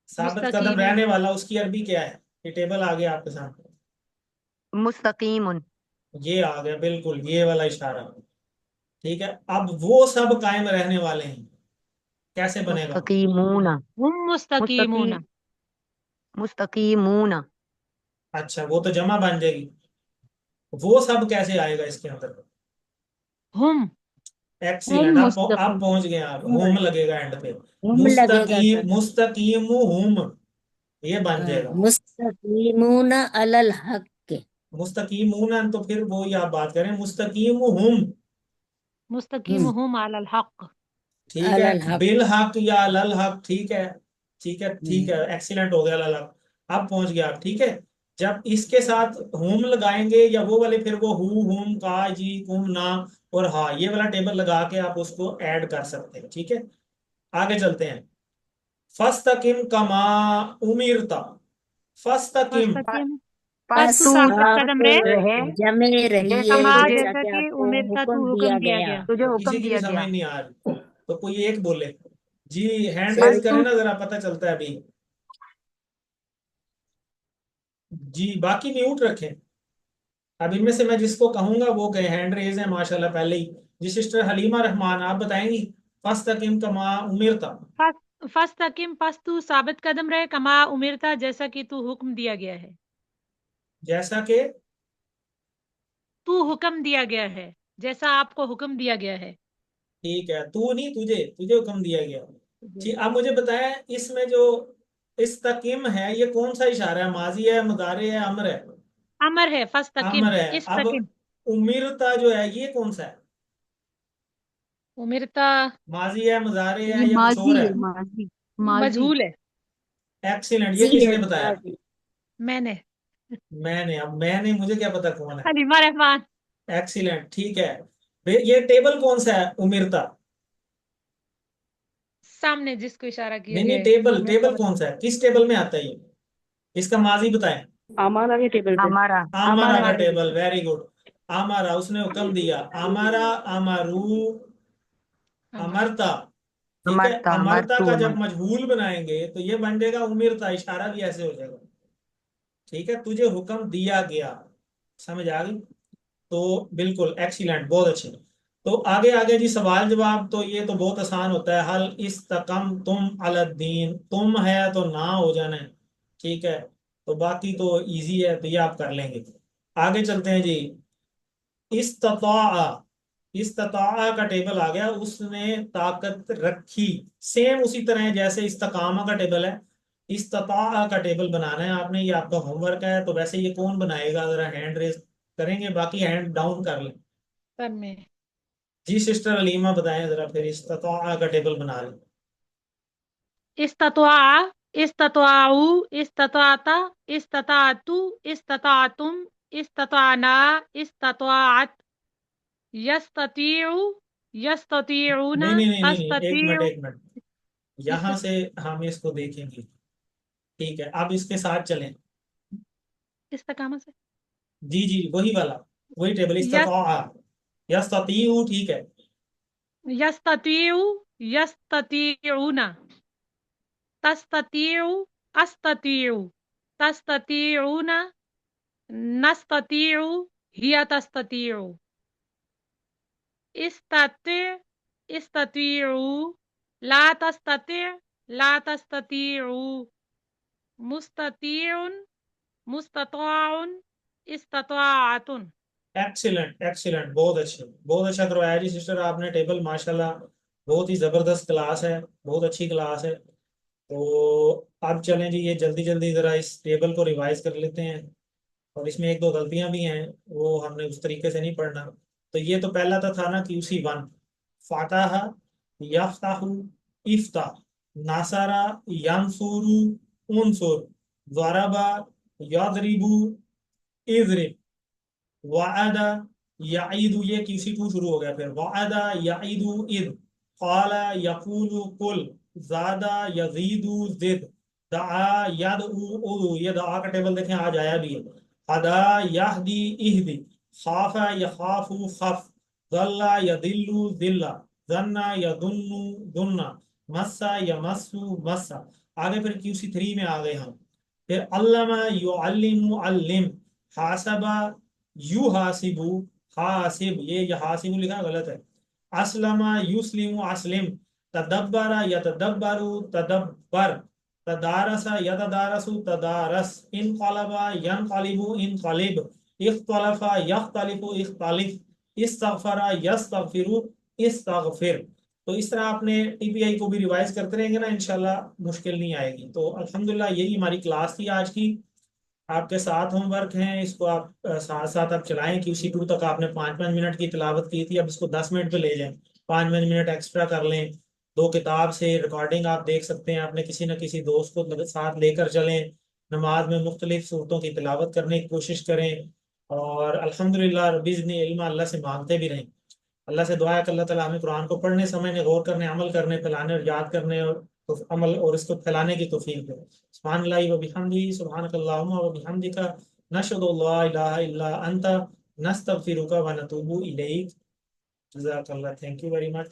साबित कदम मुस्तकीमून रहने वाला, उसकी अरबी क्या है? ये टेबल आ गया आपके सामने, मुस्तकीमुन। ये आ गया, बिल्कुल ये वाला इशारा। ठीक है, अब वो सब कायम रहने वाले हैं, कैसे बनेगा? मुस्तकीमुना। हम मुस्तकीमून मुस्तकीमुना। अच्छा, वो तो जमा बन जाएगी, वो सब कैसे आएगा इसके अंदर? हम एक्सीलेंट, आप मुस्तकीम पहुंच गए। आप होम लगेगा एंड पे, हुम लगेगा मुस्तकीम सर। मुस्तकीम हुम, ये बन जाएगा। मुस्तकीमून अलल हक के। मुस्तकीमून, तो फिर वो ही आप बात करें, मुस्तकीम हुम। मुस्तकीम हम अलल हक। ठीक है, अलल हक। बिल हक या अलल हक, ठीक है, ठीक है, ठीक है, एक्सीलेंट हो गया अलल हक। अब पहुंच गया आप। ठीक है, जब इसके साथ हुम लगाएंगे या वो वाले, फिर वो हु हुम का जी कुम ना और हाँ, ये वाला टेबल लगा के आप उसको ऐड कर सकते हैं। ठीक है, आगे चलते हैं। फस्तकिम कमा उमिरता। फस्तकिम, फस्तकीम पास पस तू तू साबित आप कदम रहे रहे जमे रहिए कमा तुझे जैसा जैसा कि कि आपको उमिर का तू हुक्म हुक्म दिया दिया गया। गया। तुझे तो हुक्म किसी की भी दिया समझ गया। नहीं आ रही तो कोई एक बोले जी, हैंड सर रेज करें ना, जरा पता चलता है अभी जी। बाकी म्यूट रखें। अब इनमें से मैं जिसको कहूंगा वो कहे, हैंड रेज है माशाल्लाह पहले ही। जी सिस्टर हलीमा रहमान, आप बताएंगी फस्तकिम कमा उमिरता। फस्तकीम पस तू साबित कदम रहे कमा उमिरता जैसा कि तू हुक्म दिया गया है। जैसा कि तू हुक्म दिया गया है, जैसा आपको हुक्म दिया गया है। ठीक है, तू नहीं, तुझे तुझे हुक्म दिया गया। ठीक, अब मुझे बताएं इसमें जो इस्तकीम है, ये कौन सा इशारा है? माजी है, मुदारे है, अमर है? अमर है फस्तकीम अमर है। अब इस्तकीम। उमिरता जो है ये कौन सा है? उमिरता माजी है, मुजारे ये है, या कुछ और माजी है? है, माजी माजी मजहूल है। एक्सीलेंट, ये जी किसने है बताया? जी। मैंने मैंने। अब मैंने, मुझे क्या पता कौन है? हलीमा रहमान। एक्सीलेंट, ठीक है। ये टेबल कौन सा है उमिरता? सामने जिसको इशारा किया नहीं गया नहीं, है टेबल उमिरता टेबल कौन सा है? किस टेबल में आता है ये? इसका माजी बताएं। हमारा के टेबल पे हमारा आमारा का हमारे टेबल, वेरी गुड। आमारा, उसने हुक्म दिया। आमारा, अमरू, अमर अमरता। ठीक है, अमरता अमरता अमरतु का अमर। जब मजहूल बनाएंगे तो ये बन जाएगा उमिरता, इशारा भी ऐसे हो जाएगा। ठीक है, तुझे हुक्म दिया गया, समझ आ गई? तो बिल्कुल एक्सीलेंट, बहुत अच्छे। तो आगे आगे जी सवाल जवाब, तो ये तो बहुत आसान होता है। हल इस्तकम तुम अलद्दीन, तुम है तो ना हो जाना है। ठीक है, तो बाकी तो इजी है, तो ये आप कर लेंगे। आगे चलते हैं जी। इस्तताआ, इस्तताआ का टेबल आ गया, उसने ताकत रखी। सेम उसी तरह है जैसे इस्तकामा का टेबल है, इस्तताआ का टेबल बनाना है आपने। ये आपका होमवर्क है। तो वैसे ये कौन बनाएगा, जरा हैंड रेज करेंगे, बाकी हैंड डाउन कर लें। पर में जी सिस्टर अलीमा बताएं जरा, फिर इस्तताआ का टेबल बना लें। इस्ततवा इस्ततवाउ इस्तताता इस्ततातु इस्ततातुम इस्तताना इस्ततात यस्ततीउ यस्ततीउना नहीं नहीं नहीं नहीं नहीं, एक मिनट अस्ततीउ एक मिनट, यहाँ से हम इसको देखेंगे। ठीक है, अब इसके साथ चलें। इस्तकामा से जी जी, वही वाला, वही टेबल यस इस्तताआ। यस्ततीउ, ठीक है। यस्ततीउ यस्ततीउन, तस्ततीउ, अस्ततीउ, तस्ततीउन, नस्ततीउ, हिया तस्ततीउ, इस्तती, इस्ततीउ, ला तस्तती, ला तस्ततीउ, मुस्ततीउन, मुस्तताउन, इस्तताअतुन। एक्सीलेंट एक्सीलेंट, बहुत अच्छा करवाया जी सिस्टर आपने टेबल, माशाल्लाह बहुत ही जबरदस्त क्लास है, बहुत अच्छी क्लास है। तो अब चलें जी, ये जल्दी जल्दी जरा इस टेबल को रिवाइज कर लेते हैं, और इसमें एक दो गलतियां भी हैं, वो हमने उस तरीके से नहीं पढ़ना। तो ये तो पहला तो था ना QC1, फातहा, यफ्ताहु, इफ्ता, नासरा, यंसुरु, उनसुर, ज़रबा, यदरिबु, इज़रिब, वअदा, यईदु, ये QC2 शुरू हो गया। फिर वअदा, यईदु, इद, क़ाला, यक़ूलु, कुल, ज़ादा, यज़ीदु, ज़िद, दआ, यदउ, उदु, ये दआ का टेबल देखें आज आया भी है। हदा, यहदी, इहदी, खाफा, यखाफु, खफ, ज़ल्ला, यदिल्लु, ज़िल्ला, ज़न्ना, यदुन्नु, दुन्ना, मस्सा, यमस्सु, मस्सा। आगे फिर QC3 में आ गए हम। फिर अल्लमा, युअल्लिमु, अल्लिम, हासबा, यू हासिबु, हासिब, ये हासिबु लिखा गलत है। असलमा, युस्लिमु, अस्लिम, तदब्बरा, यतदब्बरु, तदब्बर, तदारसा, यतदारसु, तदारस, इनक़लबा, यनक़लिबु, इनक़लिब, इख्तलफा, यख्तलिफु, इख्तलिफ, इस्तग़फरा, यस्तग़फिरु, इस्तग़फिर। तो इस तरह आपने TPI को भी रिवाइज करते रहेंगे ना, इंशाल्लाह मुश्किल नहीं आएगी। तो अल्हम्दुलिल्लाह यही हमारी क्लास थी आज की। आपके साथ होमवर्क हैं, इसको आप साथ साथ आप चलाएं। QC2 तक आपने 5-5 मिनट की तिलावत की थी, अब इसको 10 मिनट पे ले जाएं, 5 मिनट एक्स्ट्रा कर लें। 2 किताब से रिकॉर्डिंग आप देख सकते हैं, अपने किसी न किसी दोस्त को साथ लेकर चलें। नमाज में मुख्तलिफ सूरतों की तिलावत करने की कोशिश करें, और अल्हम्दुलिल्लाह रब्बिज़िदनी इल्मा, अल्लाह से मांगते भी रहें। अल्लाह से दुआ है कि अल्लाह ताला हमें कुरान को पढ़ने, समझने, गौर करने, अमल करने, फैलाने और याद करने, और तो अमल और इसको फैलाने की तौफीक दे। सुब्हानल्लाहि व बिहम्दिही, सुब्हानकल्लाहुम्मा व बिहम्दिका, नशहदु अल्ला इलाहा इल्ला अंता, नस्तगफिरुका व नतूबु इलैक। जज़ाकल्लाह, थैंक यू वेरी मच।